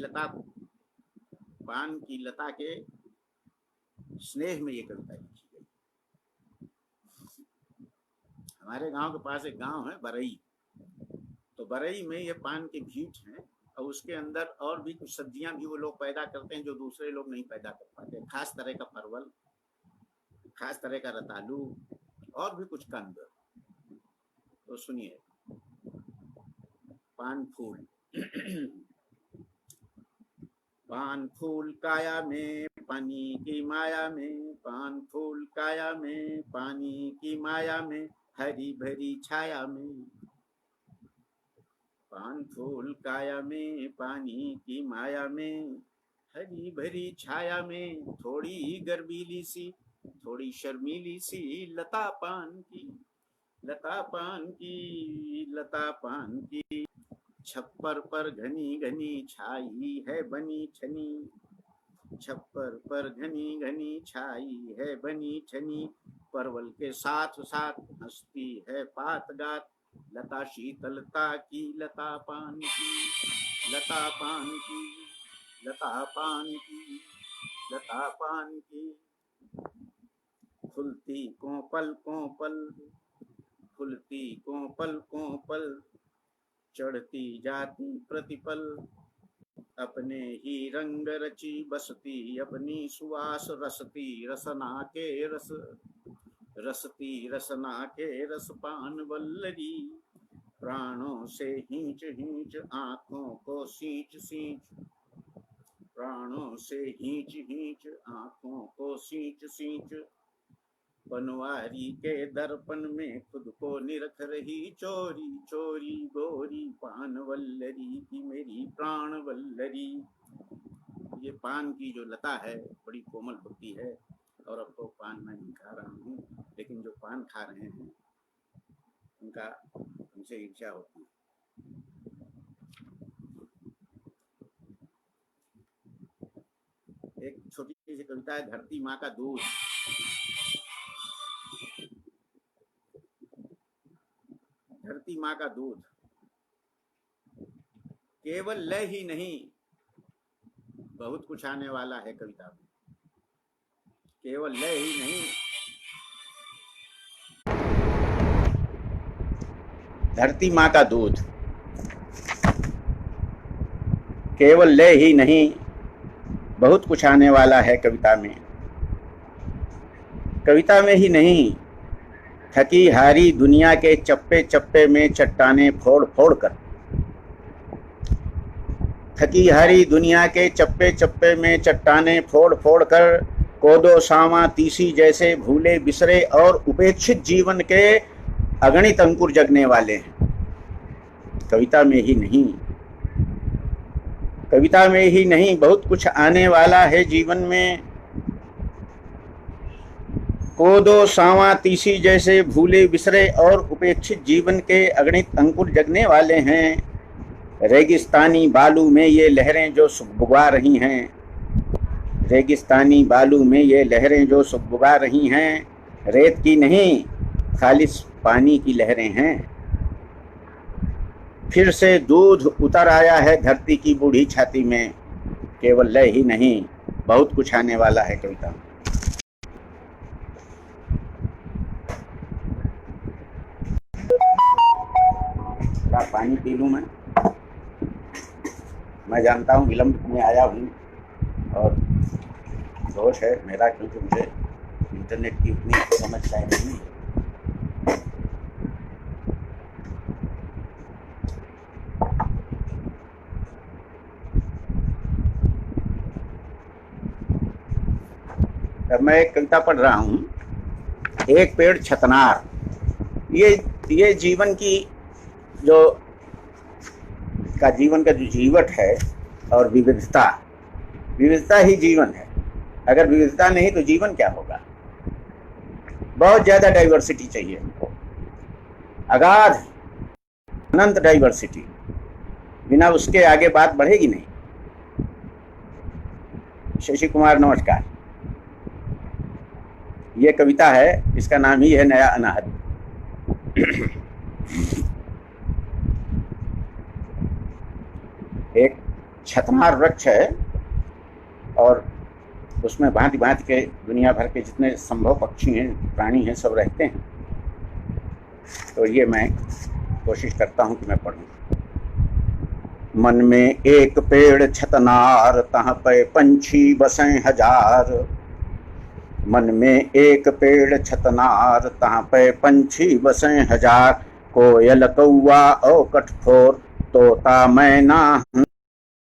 लता के स्नेह में ये कविता लिखी गई। हमारे गांव के पास एक गांव है बरई, तो बरई में ये पान के भीट हैं और उसके अंदर और भी कुछ सब्जियां भी वो लोग पैदा करते हैं जो दूसरे लोग नहीं पैदा कर पाते। खास तरह का परवल, खास तरह का रतालू और भी कुछ कंद। तो सुनिए, पान फूल। पान फूल काया में पानी की माया में, पान फूल काया में पानी की माया में, हरी भरी छाया में। पान फूल काया में पानी की माया में, हरी भरी छाया में, थोड़ी गर्वीली सी थोड़ी शर्मीली सी लता पान की छप्पर पर घनी घनी छाई है बनी छनी, छप्पर पर घनी घनी छाई है बनी छनी, परवल के साथ साथ हंसती है पात गात, लता शीतलता की लता पान की, लता पान की, लता पान की, लता पान की। खुलती कोपल कोपल, खुलती कोपल कोपल, चढ़ती जाती प्रतिपल, अपने ही रंग रची बसती अपनी सुवास, रसती रसना के रस, रसती रसना के रस पान वल्लरी, प्राणों से हींच हींच आंखों को सींच सींच, प्राणों से हींच हींच आंखों को सींच सींच, बनवारी के दर्पण में खुद को निरख रही चोरी चोरी गोरी, पान वल्लरी की मेरी प्राण वल्लरी। ये पान की जो लता है बड़ी कोमल होती है। और अब तो पान मैं नहीं खा रहा हूँ, लेकिन जो पान खा रहे हैं उनसे ईर्ष्या होती है। एक छोटी सी कविता है, धरती माँ का दूध। धरती माँ का दूध केवल लय ही नहीं, बहुत कुछ आने वाला है कविता में। केवल लय ही नहीं, धरती माँ का दूध केवल लय ही नहीं, बहुत कुछ आने वाला है कविता में। कविता में ही नहीं, थकी हारी दुनिया के चप्पे चप्पे में चट्टाने फोड़ फोड़ कर, थकी हारी दुनिया के चप्पे चप्पे में चट्टाने फोड़ फोड़ कर, कोदो सामा तीसी जैसे भूले बिसरे और उपेक्षित जीवन के अगणित अंकुर जगने वाले हैं। कविता में ही नहीं, कविता में ही नहीं बहुत कुछ आने वाला है जीवन में। कोदो सांवा तीसी जैसे भूले बिसरे और उपेक्षित जीवन के अगणित अंकुर जगने वाले हैं। रेगिस्तानी बालू में ये लहरें जो सुगबुगा रही हैं, रेगिस्तानी बालू में ये लहरें जो सुगबुगा रही हैं, रेत की नहीं खालिस पानी की लहरें हैं। फिर से दूध उतर आया है धरती की बूढ़ी छाती में, केवल लय ही नहीं बहुत कुछ आने वाला है कविता। पानी पी लूं मैं जानता हूं विलंब में आया हूं और दोष है मेरा, क्योंकि मुझे इंटरनेट की उतनी समझ शायद नहीं है। मैं एक कविता पढ़ रहा हूं, एक पेड़ छतनार। ये जीवन की जीवन का जो जीवट है और विविधता ही जीवन है। अगर विविधता नहीं तो जीवन क्या होगा। बहुत ज्यादा डाइवर्सिटी चाहिए हमको, अगाध अनंत डाइवर्सिटी, बिना उसके आगे बात बढ़ेगी नहीं। शशि कुमार नमस्कार। ये कविता है, इसका नाम ही है नया अनाहत। एक छतनार वृक्ष है और उसमें भांति भांति के दुनिया भर के जितने संभव पक्षी हैं, प्राणी हैं, सब रहते हैं। तो ये मैं कोशिश करता हूं कि मैं पढ़ूं। मन में एक पेड़ छतनार, तहाँ पे पंछी बसें हजार। मन में एक पेड़ छतनार, तहाँ पे पंछी बसें हजार। कोयल कौआ और कठफोर, तोता मैना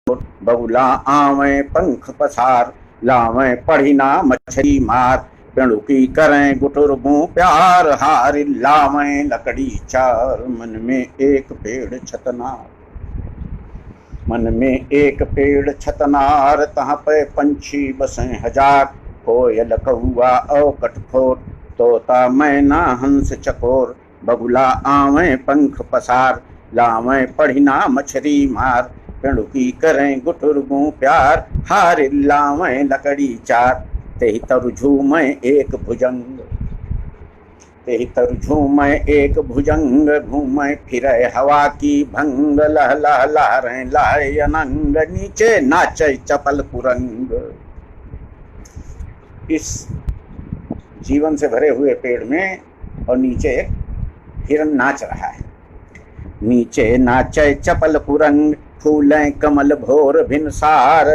बगुला आवे पंख पसार। लावे पढ़िना मछली मार, पेड़ुकी करें गुटुरबू प्यार। हार लावे लकड़ी चार, मन में एक पेड़ छतनार। मन में एक पेड़ छतनार, तहाँ पे पंछी बसें हजार। कोयल कौआ और कठफोर, तोता मैना हंस चकोर। बगुला आवे पंख पसार, लावे पढ़िना मछली मार। पेड़ुकी करें गुटुरगू प्यार, हार लावे लकड़ी चार। तेहि तरु झूमे एक भुजंग, तेहि तरु झूमे एक भुजंग। घूमे फिरे हवा की भंग, लह लह लहरें लाए अनंग। नीचे नाचे चपल कुरंग। इस जीवन से भरे हुए पेड़ में और नीचे एक हिरन नाच रहा है। नीचे नाचे चपल कुरंग, फूलें कमल भोर भिनसार।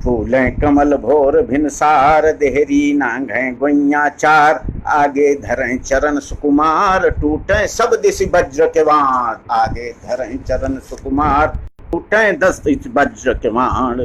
फूलें कमल भोर भिनसार, देहरी नांगें गोइयां चार। आगे धरें चरण सुकुमार, टूटे सब दिश वज्र के वाण। आगे धरें चरण सुकुमार, टूटे 10 दिश वज्र के वाण।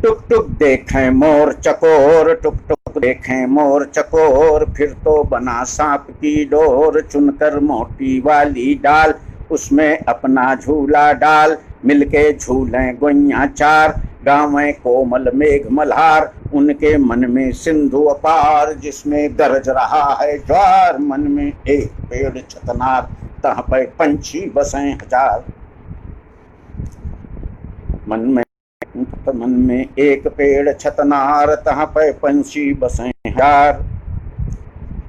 टुक टुक देखें मोर चकोर, टुक टुक देखें मोर चकोर। फिर तो बना सांप की डोर, चुनकर मोटी वाली डाल। उसमें अपना झूला डाल, मिलके झूलें गोइयां चार। गावें कोमल मेघ मल्हार, उनके मन में सिंधु अपार। जिसमें गरज रहा है ज्वार, मन में एक पेड़ छतनार। तहाँ पे पंछी बसें हजार। मन में एक पेड़ छतनार, तहाँ पे पंछी बसें हजार।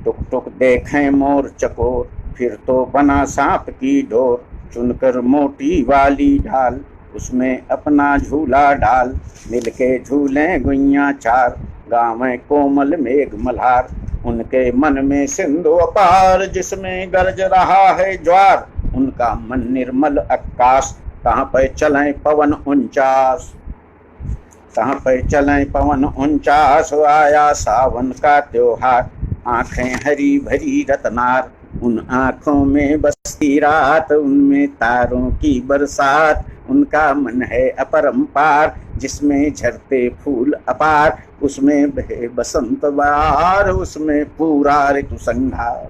टुक टुक देखें मोर चकोर, फिर तो बना सांप की डोर। चुनकर मोटी वाली ढाल, उसमें अपना झूला डाल। मिलके झूलें गुइयां चार, गावें कोमल मेघ मल्हार। उनके मन में सिंधु अपार, जिसमें गरज रहा है ज्वार। उनका मन निर्मल आकाश, कहाँ पे चलें पवन 49। कहाँ पे चलें पवन 49। आया सावन का त्योहार, आंखें हरी भरी रतनार। उन आंखों में बसती रात, उनमें तारों की बरसात। उनका मन है अपरंपार, जिसमें झरते फूल अपार। उसमें बहे बसंत बहार, उसमें पूरा ऋतु संहार।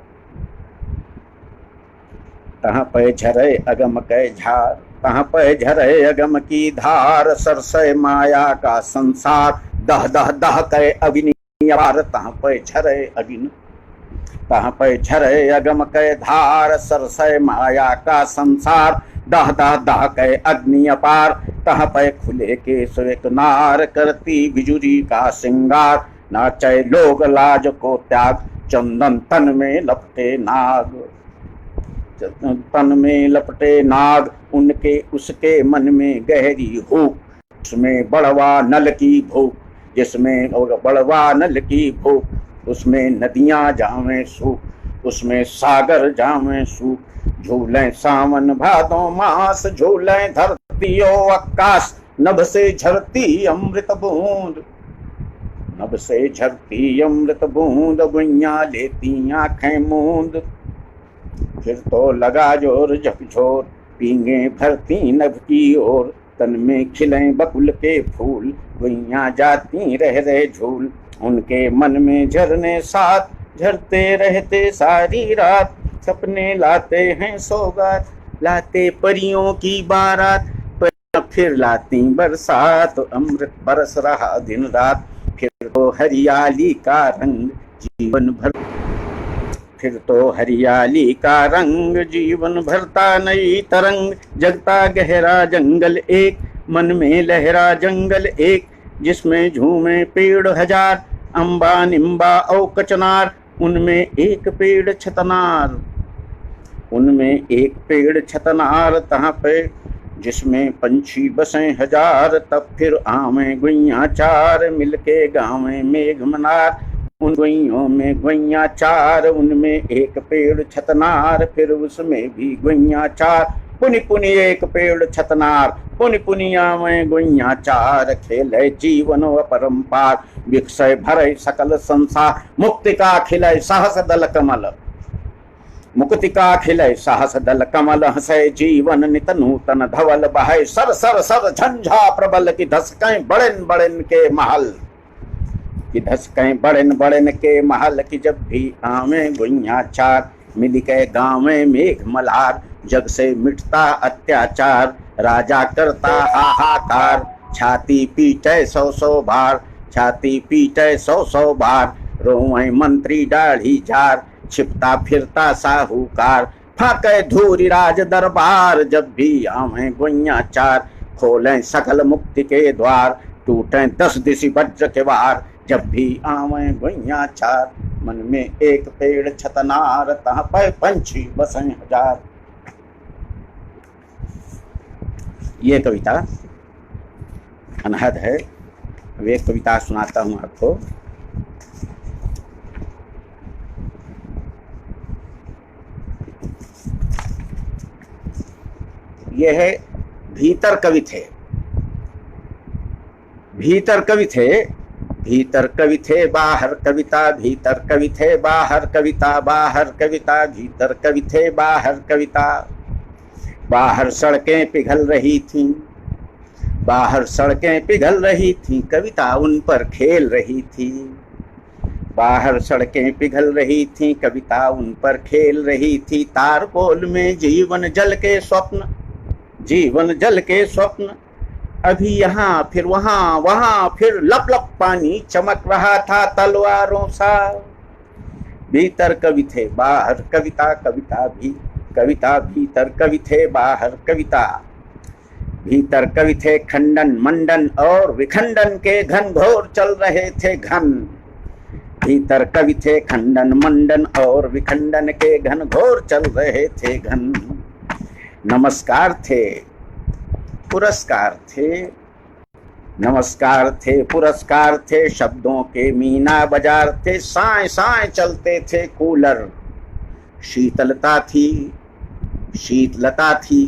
तहाँ पे झरे अगम कै झार, तहाँ पे झरे अगम की धार, सरसय माया का संसार, दह दह दह कै अग्नि अपार, तहाँ पे झरे अग्नि, तहाँ पे झरे अगम कै धार, सरसय माया का संसार, दह दह दह कै अग्नि अपार, तहाँ पे खुले के एक नार, करती बिजुरी का श्रृंगार, नाचे लोग लाज को त्याग, चंदन तन में लपटे नाग, तन में लपटे नाग, उनके उसके मन में गहरी भूख, उसमें बड़वा नल की भूख, जिसमें बड़वा नल की भूख, उसमें नदियां जावें सूख, उसमें सागर जावें सूख, झूलें सावन भादों मास, झूलें धरती ओ आकाश, नभ से झरती अमृत बूंद, नभ से झरती अमृत बूंद, गुइयां लेती आंखें मूंद, फिर तो लगा जोर झकझोर, पींगे भरती नभ की ओर, तन में खिलें बकुल के फूल, गुइयां जाती रह रहे झूल, उनके मन में झरने साथ, झरते रहते सारी रात, सपने लाते हैं सौगात, लाते परियों की बारात, फिर लाती बरसात, अमृत बरस रहा दिन रात, फिर तो हरियाली का रंग जीवन भर, फिर तो हरियाली का रंग जीवन भरता नई तरंग, जगता गहरा जंगल एक, मन में लहरा जंगल एक, जिसमें झूमे पेड़ हजार, अम्बा निम्बा और कचनार, उनमें एक पेड़ छतनार, उनमें एक पेड़ छतनार, तहाँ पे जिसमें पंछी बसें हजार, तब फिर आवे गुइयां चार, मिलके गावें मेघ मनार, उन गुइयों में गुइयां चार, उनमें एक पेड़ छतनार, फिर उसमें भी गुइयां चार, पुनि पुनि एक पेड़ छतनार, पुनि पुनि आवे गुइयां चार, खेले जीवन अपरंपार, विकसय भरे सकल संसार, मुक्ति का खिलय सहस दल कमल, मुक्ति का खिलय साहस दल कमल, हंसे जीवन नित नूतन धवल, बहाय सर सर सर झंझा प्रबल, की धसकें बड़न बड़न के महल, की धसकें बड़न बड़न के महल, की जब भी आवे गुइयां चार, मिल के गाँव मेघ मल्हार, जग से मिटता अत्याचार, राजा करता हाहाकार, छाती पीटे सौ सौ बार, छाती पीटे सौ सौ बार, रोए मंत्री दाढ़ी झार, छिपता फिरता साहूकार, फाके धूरी राज दरबार, जब भी आवे गुइयां चार, खोलें सकल मुक्ति के द्वार, टूटें 10 दिशि वज्र के वार, जब भी आवे गुइयां चार, मन में एक पेड़ छतनार, तहाँ पे पंछी बसें हजार। ये कविता अनहद है। अब एक कविता सुनाता हूँ आपको। यह है भीतर कवि थे, भीतर कवि थे, भीतर कवि थे बाहर कविता, भीतर कवि थे बाहर कविता, बाहर कविता भीतर कवि थे बाहर कविता, बाहर सड़कें पिघल रही थीं, बाहर सड़कें पिघल रही थीं, कविता उन पर खेल रही थी, बाहर सड़कें पिघल रही थीं, कविता उन पर खेल रही थी, तारकोल में जीवन जल के स्वप्न, जीवन जल के स्वप्न, अभी यहाँ फिर वहां, वहां फिर लप लप पानी चमक रहा था तलवारों सा, भीतर कवि थे बाहर कविता, कविता भी कविता भीतर कवि थे बाहर कविता, भीतर कवि थे खंडन मंडन और विखंडन के घन घोर चल रहे थे घन, भीतर कवि थे खंडन मंडन और विखंडन के घन घोर चल रहे थे घन, नमस्कार थे पुरस्कार थे, नमस्कार थे पुरस्कार थे, शब्दों के मीना बाजार थे, साए साए चलते थे कूलर, शीतलता थी शीतलता थी,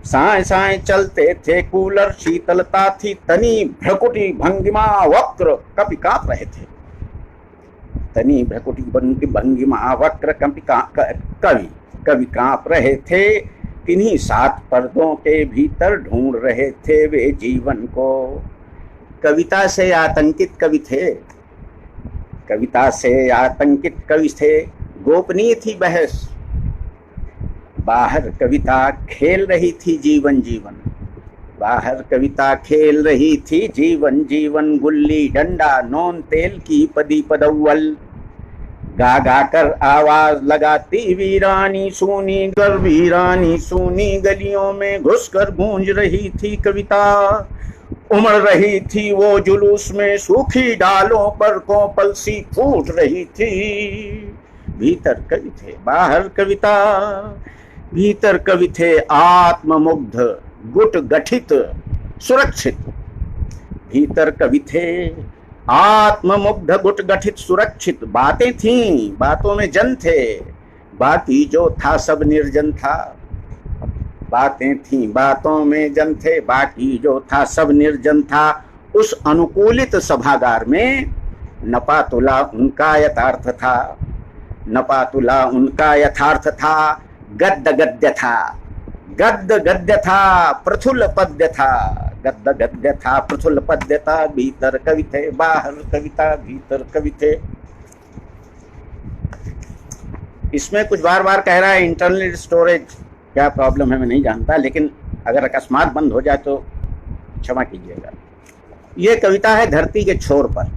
साए साए चलते थे कूलर, शीतलता थी, तनी भ्रकुटी भंगिमा वक्र कपि कांप रहे थे, तनी भ्रकुटी भंगिमा वक्र कवि कवि कांप रहे थे, किन्हीं 7 पर्दों के भीतर ढूंढ रहे थे वे जीवन को, कविता से आतंकित कवि थे, कविता से आतंकित कवि थे, गोपनीय थी बहस, बाहर कविता खेल रही थी जीवन जीवन, बाहर कविता खेल रही थी जीवन जीवन, गुल्ली डंडा नौन तेल की पदी पदव्वल, गा गा कर आवाज लगाती वीरानी सूनी गर, वीरानी सूनी गलियों में घुसकर गूंज रही थी कविता, उमड़ रही थी वो जुलूस में, सूखी डालों पर कोपल सी फूट रही थी। भीतर कवि थे बाहर कविता, भीतर कवि थे आत्ममुग्ध गुट गठित सुरक्षित, भीतर कवि थे आत्ममुग्ध गुट गठित सुरक्षित। बातें थीं, बातों में जन थे, बाकी जो था सब निर्जन था। बातें थीं, बातों में जन थे, बाकी जो था सब निर्जन था। उस अनुकूलित सभागार में नपातुला उनका यथार्थ था, नपातुला उनका यथार्थ था। गद्य गद्य था, गद्य गद्य था, प्रथुल पद्य था, गद्य गद्य था, प्रथुल पद्य था। भीतर कवि थे बाहर कविता, भीतर कवि थे। इसमें कुछ बार बार कह रहा है इंटरनल स्टोरेज, क्या प्रॉब्लम है मैं नहीं जानता, लेकिन अगर अकस्मात बंद हो जाए तो क्षमा कीजिएगा। ये कविता है धरती के छोर पर।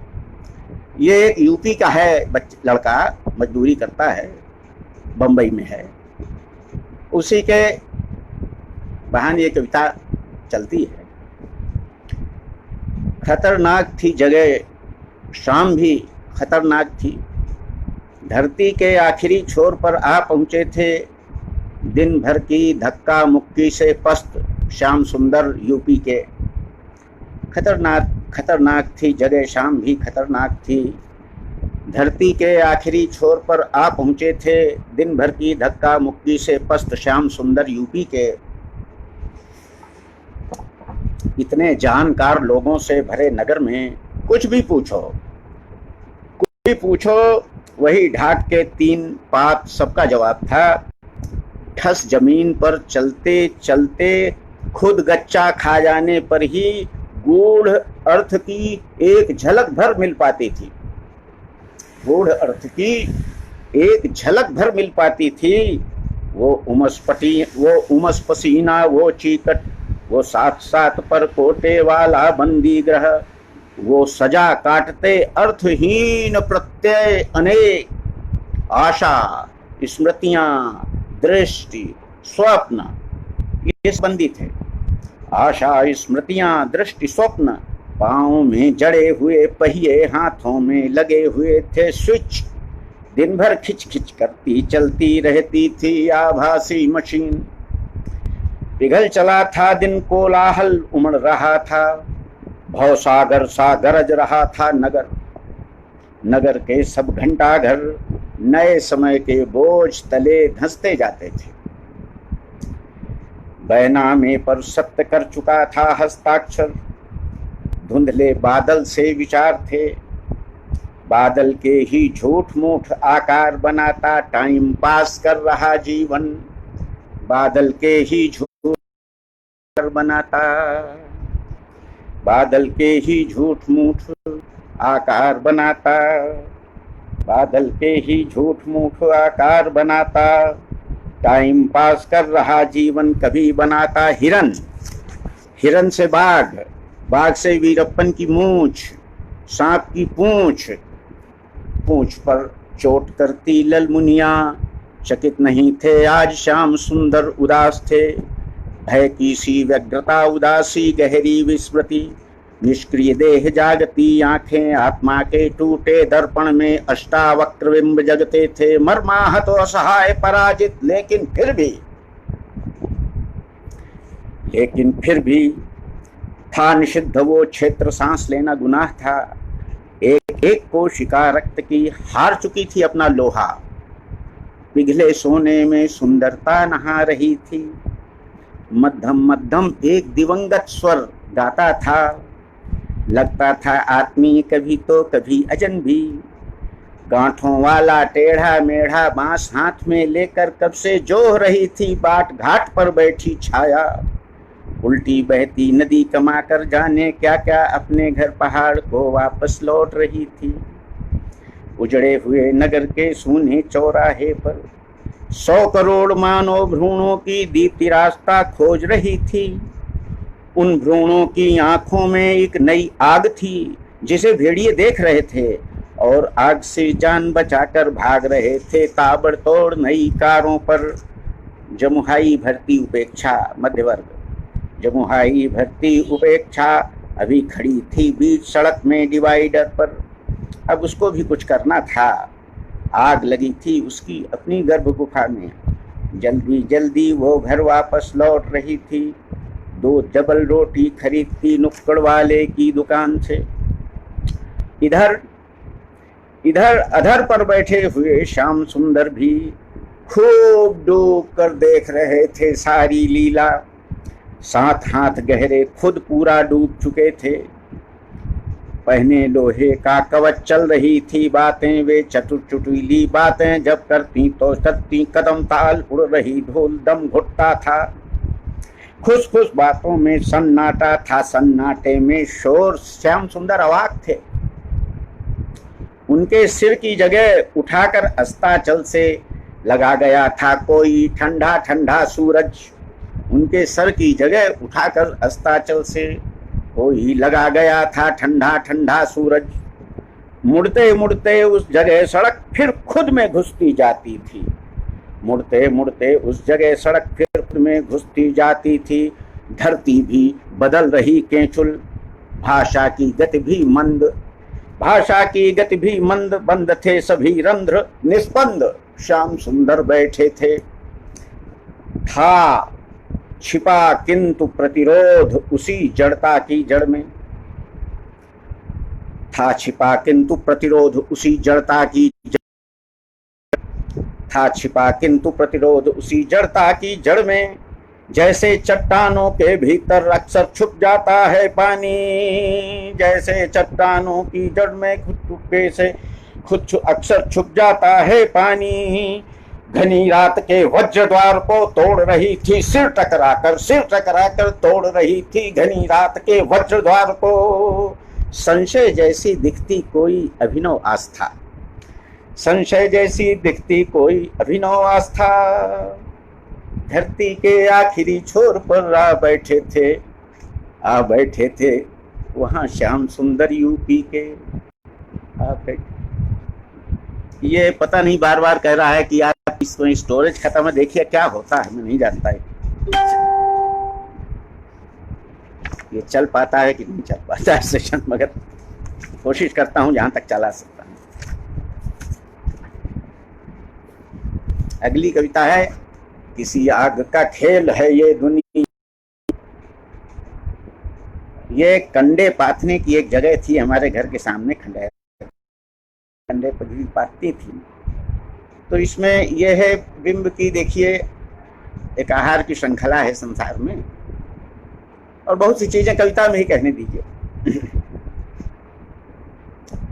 ये एक यूपी का है लड़का, मजदूरी करता है, बम्बई में है, उसी के बहान ये कविता चलती है। खतरनाक थी जगह, शाम भी खतरनाक थी, धरती के आखिरी छोर पर आ पहुंचे थे, दिन भर की धक्का मुक्की से पस्त श्याम सुंदर यूपी के। खतरनाक खतरनाक थी जगह, शाम भी खतरनाक थी, धरती के आखिरी छोर पर आ पहुंचे थे, दिन भर की धक्का मुक्की से पस्त श्याम सुंदर यूपी के। इतने जानकार लोगों से भरे नगर में कुछ भी पूछो, कुछ भी पूछो, वही ढाक के तीन पात सबका जवाब था। ठस जमीन पर चलते चलते खुद गच्चा खा जाने पर ही गूढ़ अर्थ की एक झलक भर मिल पाती थी, गूढ़ अर्थ की एक झलक भर मिल पाती थी। वो उमस पसीना, वो चीकट, वो साथ साथ पर कोटे वाला बंदी ग्रह, वो सजा काटते अर्थहीन प्रत्यय अनेक, आशा स्मृतियां दृष्टि स्वप्न, ये संबंधित है। आशा स्मृतियां दृष्टि स्वप्न, पाँव में जड़े हुए पहिए, हाथों में लगे हुए थे स्विच, दिन भर खिच खिच करती चलती रहती थी आभासी मशीन। पिघल चला था दिन, कोलाहल उमड़ रहा था, भवसागर सा गरज रहा था नगर। नगर के सब घंटाघर नए समय के बोझ तले धंसते जाते थे। बैनामे पर सत्य कर चुका था हस्ताक्षर, धुंधले बादल से विचार थे, बादल के ही झूठ मूठ आकार बनाता टाइम पास कर रहा जीवन, बादल के ही झूठ बनाता, बादल के ही झूठ मूठ आकार बनाता, बादल के ही झूठ मूठ आकार बनाता, टाइम पास कर रहा जीवन कभी बनाता। हिरन, हिरन से बाघ, बाघ से वीरप्पन की मूछ, सांप की पूंछ, पूंछ पर चोट करती ललमुनिया, चकित नहीं थे आज श्याम सुंदर उदास थे, भय की सी व्यग्रता उदासी गहरी विस्मृति, निष्क्रिय देह जागती आंखें, आत्मा के टूटे दर्पण में अष्टावक्र बिंब जगते थे, मर्माहत और असहाय पराजित, लेकिन फिर भी था निषिद्ध वो क्षेत्र, सांस लेना गुनाह था। एक एक कोशिका रक्त की हार चुकी थी अपना लोहा, पिघले सोने में सुंदरता नहा रही थी। मध्यम मध्यम एक दिवंगत स्वर गाता था, लगता था आत्मीय कभी तो कभी अजन भी। गांठों वाला टेढ़ा मेढ़ा बांस हाथ में लेकर कब से जोह रही थी बाट घाट पर बैठी छाया। उल्टी बहती नदी कमा कर जाने क्या क्या अपने घर पहाड़ को वापस लौट रही थी। उजड़े हुए नगर के सूने चौराहे पर 100 करोड़ मानव भ्रूणों की दीप्ति रास्ता खोज रही थी। उन भ्रूणों की आंखों में एक नई आग थी जिसे भेड़िए देख रहे थे और आग से जान बचाकर भाग रहे थे। ताबड़तोड़ नई कारों पर जमुहाई भरती उपेक्षा मध्यवर्ग। जमुहाई भरती उपेक्षा अभी खड़ी थी बीच सड़क में डिवाइडर पर। अब उसको भी कुछ करना था। आग लगी थी उसकी अपनी गर्भ गुफा में। जल्दी जल्दी वो घर वापस लौट रही थी। 2 डबल रोटी खरीदती नुक्कड़ वाले की दुकान से। इधर इधर अधर पर बैठे हुए श्याम सुंदर भी खूब डूब कर देख रहे थे सारी लीला। 7 हाथ गहरे खुद पूरा डूब चुके थे। पहने लोहे का कवच चल रही थी बातें वे चतुर चुटीली बातें जब करती तो करती कदम ताल उड़ रही धूल दम घुटता था। खुश खुश बातों में सन्नाटा था सन्नाटे में शोर। श्याम सुंदर अवाक थे। उनके सिर की जगह उठाकर अस्ताचल से लगा गया था कोई ठंडा ठंडा सूरज। उनके सर की जगह उठाकर अस्ताचल से कोई लगा गया था ठंडा ठंडा सूरज। मुड़ते मुड़ते उस जगह सड़क फिर खुद में घुसती जाती थी। मुड़ते मुड़ते उस जगह सड़क फिर खुद में घुसती जाती थी। धरती भी बदल रही केंचुल। भाषा की गति भी मंद। भाषा की गति भी मंद। बंद थे सभी रंध्र निस्पंद। श्याम सुंदर बैठे थे। था छिपा किंतु प्रतिरोध उसी जड़ता की जड़ में। था छिपा किंतु प्रतिरोध उसी जड़ता की था छिपा किंतु प्रतिरोध उसी जड़ता की जड़ में। जैसे चट्टानों के भीतर अक्सर छुप जाता है पानी। जैसे चट्टानों की जड़ में खुद अक्सर छुप जाता है पानी। घनी रात के वज्र द्वार को तोड़ रही थी सिर टकराकर तोड़ रही थी घनी रात के वज्र द्वार को। संशय जैसी दिखती कोई अभिनव आस्था। संशय जैसी दिखती कोई अभिनव आस्था। धरती के आखिरी छोर पर आ बैठे थे वहां श्याम सुंदर यूपी के आ बैठे। ये पता नहीं बार बार कह रहा है कि यार इसमें स्टोरेज खत्म है। देखिए क्या होता है, मैं नहीं जानता है ये चल पाता है कि नहीं चल पाता है सेशन, मगर कोशिश करता हूं जहां तक चला सकता हूं। अगली कविता है किसी आग का खेल है ये दुनिया। ये कंडे पाथने की एक जगह थी हमारे घर के सामने। कंडे पगड़ी पाथती थी। तो इसमें यह है बिंब की, देखिए एक आहार की श्रृंखला है संसार में और बहुत सी चीजें कविता में ही कहने दीजिए।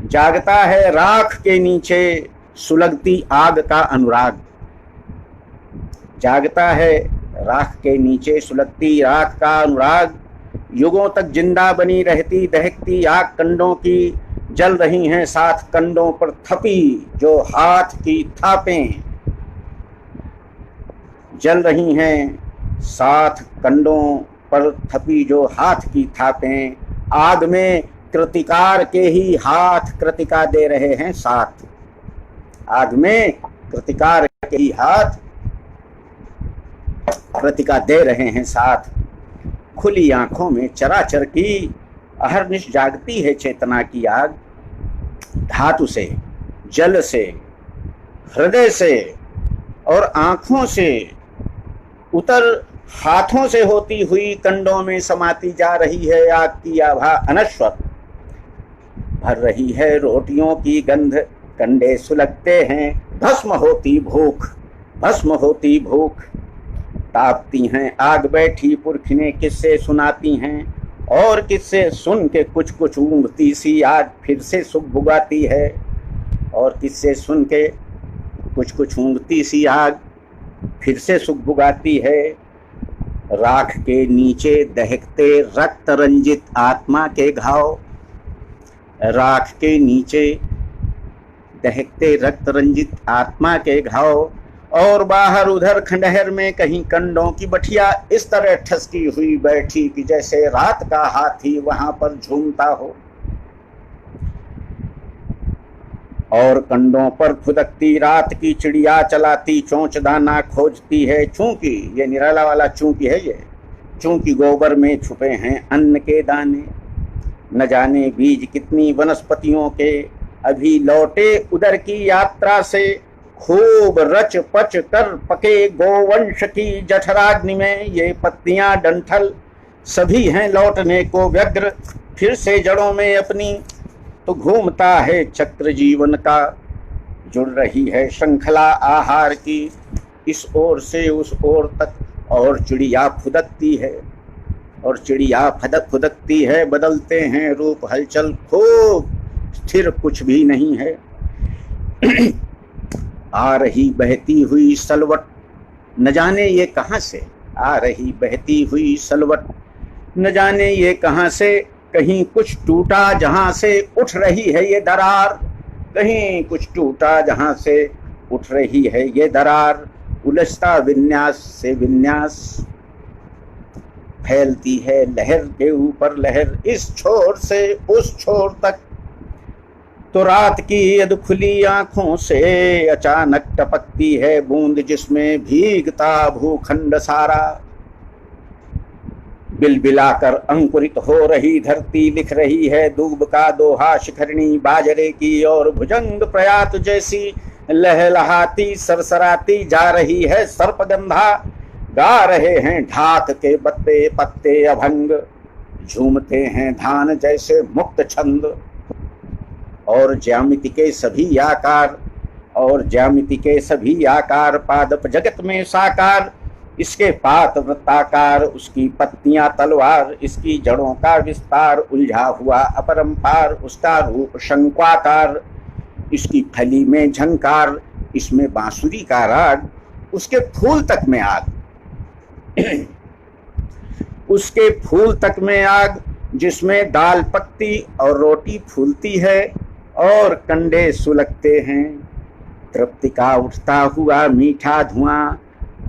जागता है राख के नीचे सुलगती आग का अनुराग। जागता है राख के नीचे सुलगती राख का अनुराग। युगों तक जिंदा बनी रहती दहकती आग कंडों की जल रही हैं साथ कंडों पर थपी जो हाथ की थापें। जल रही हैं साथ कंडों पर थपी जो हाथ की थापें। आग में कृतिकार के ही हाथ कृतिका दे रहे हैं साथ। आग में कृतिकार के ही हाथ कृतिका दे रहे हैं साथ। खुली आंखों में चराचर की अहर्निश जागती है चेतना की आग। धातु से, जल से, हृदय से और आंखों से उतर हाथों से होती हुई कंडों में समाती जा रही है आग की आभा अनश्वर। भर रही है रोटियों की गंध। कंडे सुलगते हैं भस्म होती भूख, भस्म होती भूख। तापती हैं आग बैठी पुरखिने किस्से सुनाती हैं और किस्से सुन के कुछ कुछ ऊँघती सी आग फिर से सुख भुगाती है। और किस्से सुन के कुछ कुछ ऊँघती सी आग फिर से सुख भुगाती है। राख के नीचे दहकते रक्त रंजित आत्मा के घाव। राख के नीचे दहकते रक्त रंजित आत्मा के घाव। और बाहर उधर खंडहर में कहीं कंडों की बठिया इस तरह ठसकी हुई बैठी कि जैसे रात का हाथी वहां पर झूमता हो। और कंडों पर खुदकती रात की चिड़िया चलाती चोंच दाना खोजती है। चूंकि ये निराला वाला चूंकि है, ये चूंकि गोबर में छुपे हैं अन्न के दाने, न जाने बीज कितनी वनस्पतियों के, अभी लौटे उधर की यात्रा से, खूब रच पच कर पके गोवंश की जठराग्नि में ये पत्तियां डंठल, सभी हैं लौटने को व्यग्र फिर से जड़ों में अपनी। तो घूमता है चक्र जीवन का, जुड़ रही है श्रृंखला आहार की, इस ओर से उस ओर तक, और चिड़िया फुदकती है, और चिड़िया फुदकती है, बदलते हैं रूप हलचल, खूब स्थिर कुछ भी नहीं है। आ रही बहती हुई सलवट, न जाने ये कहाँ से आ रही बहती हुई सलवट, न जाने ये कहाँ से, कहीं कुछ टूटा जहां से उठ रही है ये दरार, कहीं कुछ टूटा जहां से उठ रही है ये दरार, उलझता विन्यास से विन्यास, फैलती है लहर के ऊपर लहर, इस छोर से उस छोर तक। तो रात की अध खुली आंखों से अचानक टपकती है बूंद, जिसमें भीगता भूखंड सारा, बिलबिलाकर अंकुरित हो रही धरती लिख रही है दूब का दोहा, शिखरणी बाजरे की और भुजंग प्रयात जैसी लहलहाती सरसराती जा रही है सर्पगंधा, गा रहे हैं ढाक के पत्ते पत्ते अभंग, झूमते हैं धान जैसे मुक्त छंद, और ज्यामिति के सभी आकार, और ज्यामिति के सभी आकार पादप जगत में साकार, इसके पात वृत्ताकार, उसकी पत्तियां तलवार, इसकी जड़ों का विस्तार, उलझा हुआ अपरंपार, उसका रूप शंक्वाकार, इसकी फली में झंकार, इसमें बांसुरी का राग, उसके फूल तक में आग, उसके फूल तक में आग, जिसमें दाल पकती और रोटी फूलती है और कंडे सुलगते हैं, तृप्ति का उठता हुआ मीठा धुआं,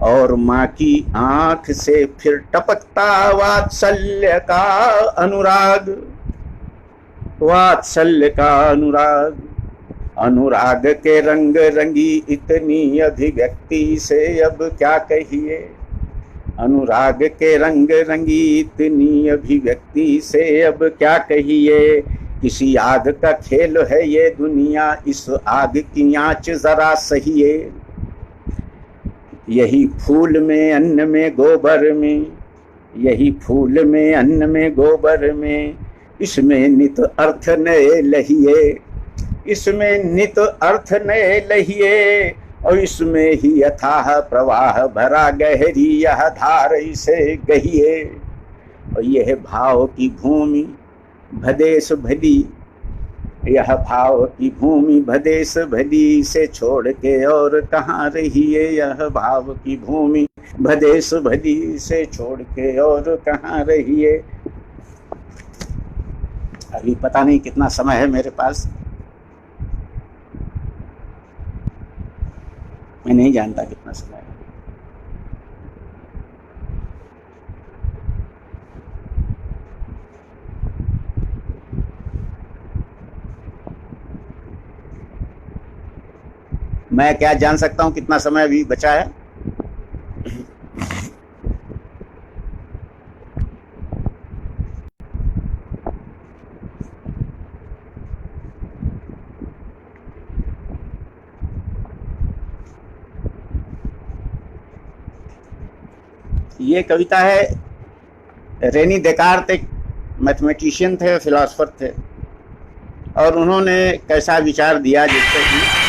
और माँ की आंख से फिर टपकता वात्सल्य का अनुराग, वात्सल्य का अनुराग, अनुराग के रंग रंगी इतनी अभिव्यक्ति से अब क्या कहिए, अनुराग के रंग रंगी इतनी अभिव्यक्ति से अब क्या कहिए, किसी आग का खेल है ये दुनिया, इस आग की आंच जरा सहिए, यही फूल में अन्न में गोबर में, यही फूल में अन्न में गोबर में, इसमें नित अर्थ नए लहिए, इसमें नित अर्थ नए लहिए, और इसमें ही अथाह प्रवाह भरा गहरी यह धार इसे गहिए, और यह भाव की भूमि भदेश भली, यह भाव की भूमि भदेश भली से छोड़ के और कहाँ रहिए, यह भाव की भूमि भदेश भली से छोड़ के और कहाँ रहिए। अभी पता नहीं कितना समय है मेरे पास, मैं नहीं जानता कितना समय है। मैं क्या जान सकता हूं कितना समय अभी बचा है? ये कविता है, रेनी डेकार्त एक मैथमेटिशियन थे, फिलोसफर थे, और उन्होंने कैसा विचार दिया जिससे कि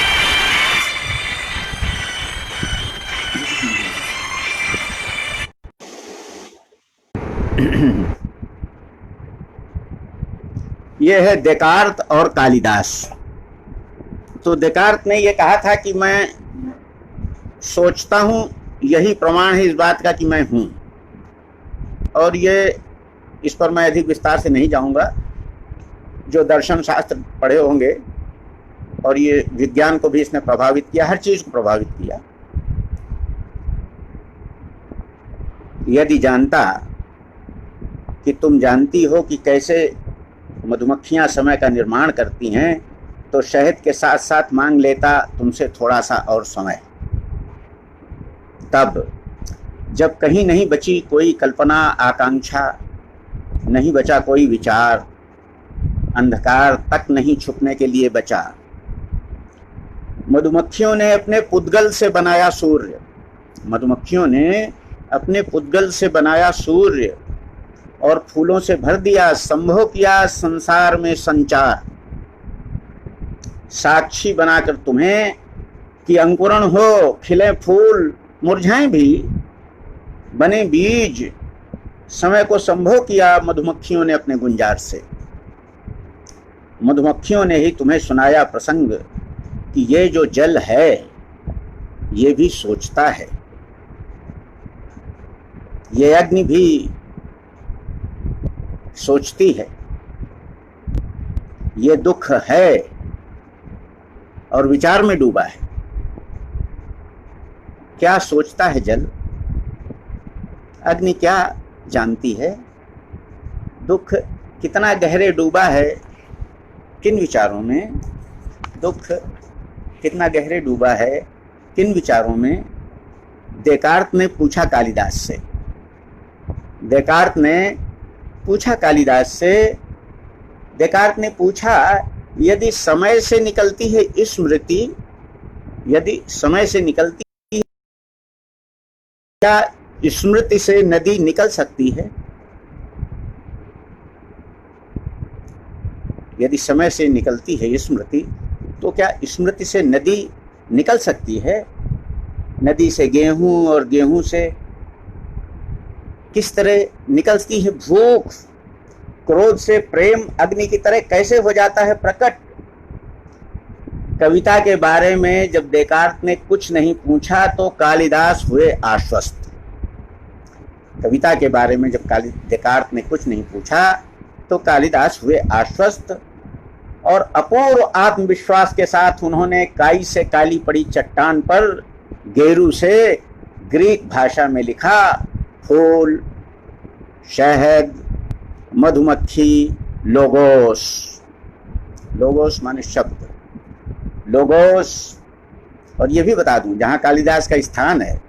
यह है डेकार्त और कालिदास। तो डेकार्त ने यह कहा था कि मैं सोचता हूं, यही प्रमाण है इस बात का कि मैं हूं। और ये इस पर मैं अधिक विस्तार से नहीं जाऊंगा। जो दर्शन शास्त्र पढ़े होंगे, और ये विज्ञान को भी इसने प्रभावित किया, हर चीज को प्रभावित किया, यदि जानता कि तुम जानती हो कि कैसे मधुमक्खियां समय का निर्माण करती हैं, तो शहद के साथ साथ मांग लेता तुमसे थोड़ा सा और समय। तब जब कहीं नहीं बची कोई कल्पना आकांक्षा, नहीं बचा कोई विचार, अंधकार तक नहीं छुपने के लिए बचा, मधुमक्खियों ने अपने पुद्गल से बनाया सूर्य, मधुमक्खियों ने अपने पुद्गल से बनाया सूर्य और फूलों से भर दिया, संभव किया संसार में संचार, साक्षी बनाकर तुम्हें कि अंकुरण हो, खिले फूल, मुरझाएं भी, बने बीज, समय को संभव किया मधुमक्खियों ने अपने गुंजार से। मधुमक्खियों ने ही तुम्हें सुनाया प्रसंग कि ये जो जल है ये भी सोचता है, ये अग्नि भी सोचती है, ये दुख है और विचार में डूबा है। क्या सोचता है जल? अग्नि क्या जानती है? दुख कितना गहरे डूबा है किन विचारों में? दुख कितना गहरे डूबा है किन विचारों में? देकार्त ने पूछा कालिदास से, देकार्त ने पूछा कालिदास से, देकार्त ने पूछा यदि समय से निकलती है स्मृति, यदि समय से निकलती है, क्या स्मृति से नदी निकल सकती है? यदि समय से निकलती है स्मृति, तो क्या स्मृति से नदी निकल सकती है? नदी से गेहूं और गेहूं से किस तरह निकलती है भूख? क्रोध से प्रेम अग्नि की तरह कैसे हो जाता है प्रकट? कविता के बारे में जब देकार्त ने कुछ नहीं पूछा तो कालिदास हुए आश्वस्त। कविता के बारे में जब देकार्त ने कुछ नहीं पूछा तो कालिदास हुए आश्वस्त और अपूर्व आत्मविश्वास के साथ उन्होंने काई से काली पड़ी चट्टान पर गेरू से ग्रीक भाषा में लिखा, फूल, शहद, मधुमक्खी, लोगोस। लोगोस माने शब्द, लोगोस। और ये भी बता दूं, जहां कालिदास का स्थान है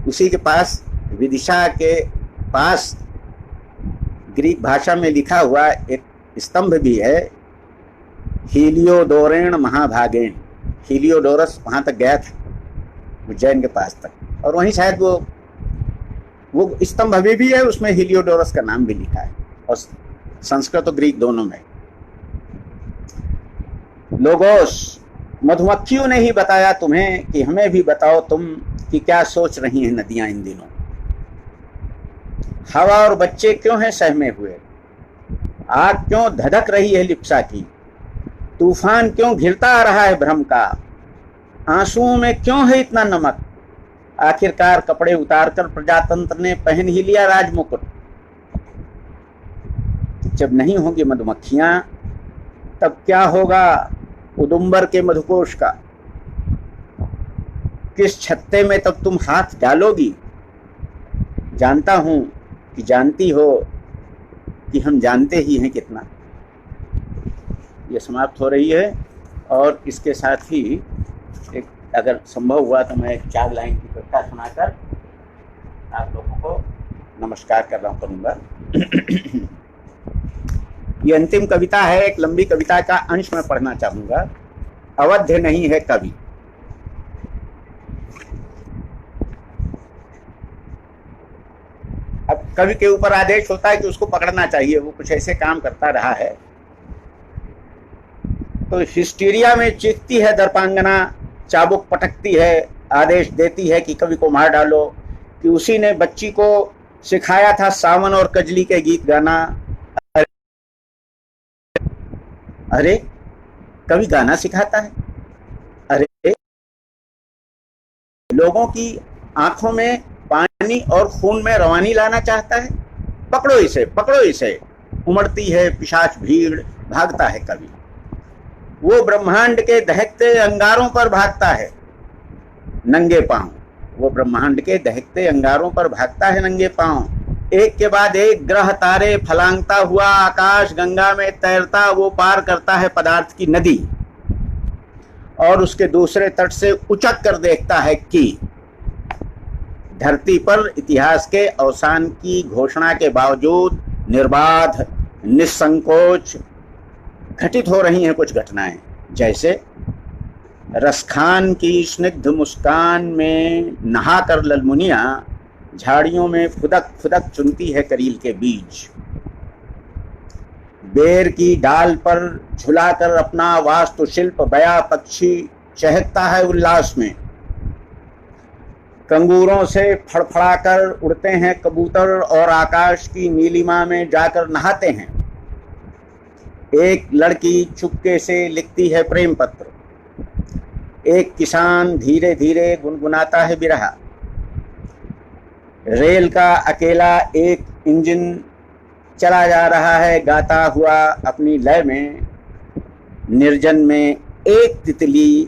उसी के पास, विदिशा के पास, ग्रीक भाषा में लिखा हुआ एक स्तंभ भी है, हीलियोडोरेण महाभागेन। हीलियोडोरस वहां तक गया था, उज्जैन के पास तक, और वहीं शायद वो स्तंभ अभी भी है, उसमें हीलियोडोरस का नाम भी लिखा है, और संस्कृत और ग्रीक दोनों में। लोगोस, मधुमक्खियों ने ही बताया तुम्हें कि हमें भी बताओ तुम कि क्या सोच रही हैं नदियां इन दिनों। हवा और बच्चे क्यों हैं सहमे हुए? आग क्यों धधक रही है लिप्सा की? तूफान क्यों घिरता आ रहा है भ्रम का? आंसुओं में क्यों है इतना नमक? आखिरकार कपड़े उतारकर प्रजातंत्र ने पहन ही लिया राजमुकुट। जब नहीं होंगी मधुमक्खियां तब क्या होगा उदुम्बर के मधुकोश का? किस छत्ते में तब तुम हाथ डालोगी? जानता हूं कि जानती हो कि हम जानते ही हैं कितना। ये समाप्त हो रही है, और इसके साथ ही एक, अगर संभव हुआ तो मैं 4 लाइन की कविता सुनाकर आप लोगों को नमस्कार कर रहा करूँगा। ये अंतिम कविता है, एक लंबी कविता का अंश मैं पढ़ना चाहूँगा। अवध्य नहीं है कवि। अब कवि के ऊपर आदेश होता है कि उसको पकड़ना चाहिए, वो कुछ ऐसे काम करता रहा है तो हिस्टीरिया में चीखती है दर्पांगना, चाबुक पटकती है, आदेश देती है कि कवि को मार डालो, कि उसी ने बच्ची को सिखाया था सावन और कजली के गीत गाना। अरे कवि गाना सिखाता है? अरे लोगों की आंखों में पानी और खून में रवानी लाना चाहता है? पकड़ो इसे, पकड़ो इसे। उमड़ती है पिशाच भीड़, भागता है कवि। वो ब्रह्मांड के दहकते अंगारों पर भागता है नंगे पांव। वो ब्रह्मांड के दहकते अंगारों पर भागता है नंगे पांव। एक के बाद एक ग्रह तारे फलांगता हुआ आकाश गंगा में तैरता वो पार करता है पदार्थ की नदी, और उसके दूसरे तट से उचक कर देखता है कि धरती पर इतिहास के अवसान की घोषणा के बावजूद निर्बाध निसंकोच घटित हो रही हैं कुछ घटनाएं। जैसे रसखान की स्निग्ध मुस्कान में नहाकर ललमुनिया झाड़ियों में फुदक फुदक चुनती है करील के बीज। बेर की डाल पर झुलाकर अपना वास्तुशिल्प बया पक्षी चहकता है उल्लास में। कंगूरों से फड़फड़ाकर उड़ते हैं कबूतर और आकाश की नीलिमा में जाकर नहाते हैं। एक लड़की चुपके से लिखती है प्रेम पत्र। एक किसान धीरे धीरे गुनगुनाता है बिरहा। रेल का अकेला एक इंजन चला जा रहा है गाता हुआ अपनी लय में। निर्जन में एक तितली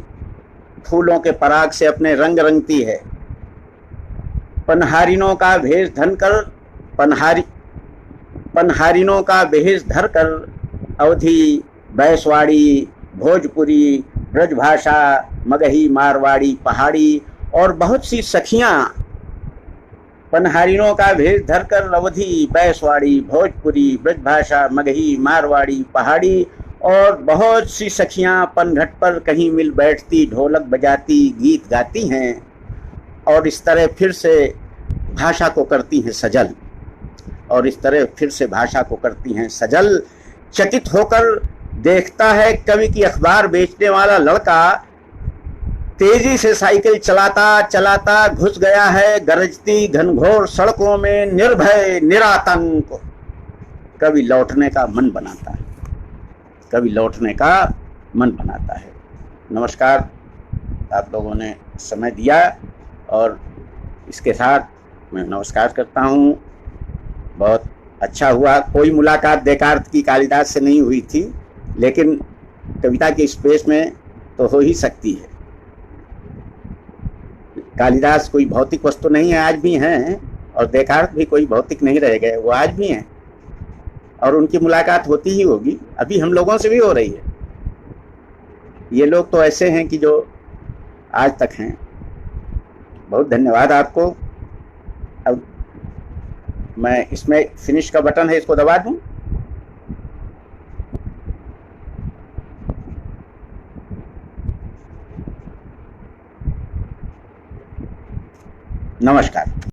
फूलों के पराग से अपने रंग रंगती है। पनहारिनों का भेष धनकर पनहारिनों का भेष धरकर अवधी, बैसवाड़ी, भोजपुरी, ब्रजभाषा, मगही, मारवाड़ी, पहाड़ी और बहुत सी सखियां पनहारिनों का भेष धरकर अवधी, बैसवाड़ी, भोजपुरी, ब्रजभाषा, मगही, मारवाड़ी, पहाड़ी और बहुत सी सखियां पनघट पर कहीं मिल बैठती, ढोलक बजाती, गीत गाती हैं और इस तरह फिर से भाषा को करती हैं सजल। और इस तरह फिर से भाषा को करती हैं सजल। चकित होकर देखता है कवि की अखबार बेचने वाला लड़का तेजी से साइकिल चलाता चलाता घुस गया है गरजती घनघोर सड़कों में निर्भय निरातंक। कभी लौटने का मन बनाता है, कभी लौटने का मन बनाता है। नमस्कार, आप लोगों ने समय दिया और इसके साथ मैं नमस्कार करता हूँ। बहुत अच्छा हुआ। कोई मुलाकात देकार्त की कालिदास से नहीं हुई थी, लेकिन कविता के स्पेस में तो हो ही सकती है। कालिदास कोई भौतिक वस्तु नहीं है, आज भी हैं, और देकार्त भी कोई भौतिक नहीं रह गए, वो आज भी हैं और उनकी मुलाकात होती ही होगी। अभी हम लोगों से भी हो रही है। ये लोग तो ऐसे हैं कि जो आज तक हैं। बहुत धन्यवाद आपको। अब मैं इसमें फिनिश का बटन है, इसको दबा दूं। नमस्कार।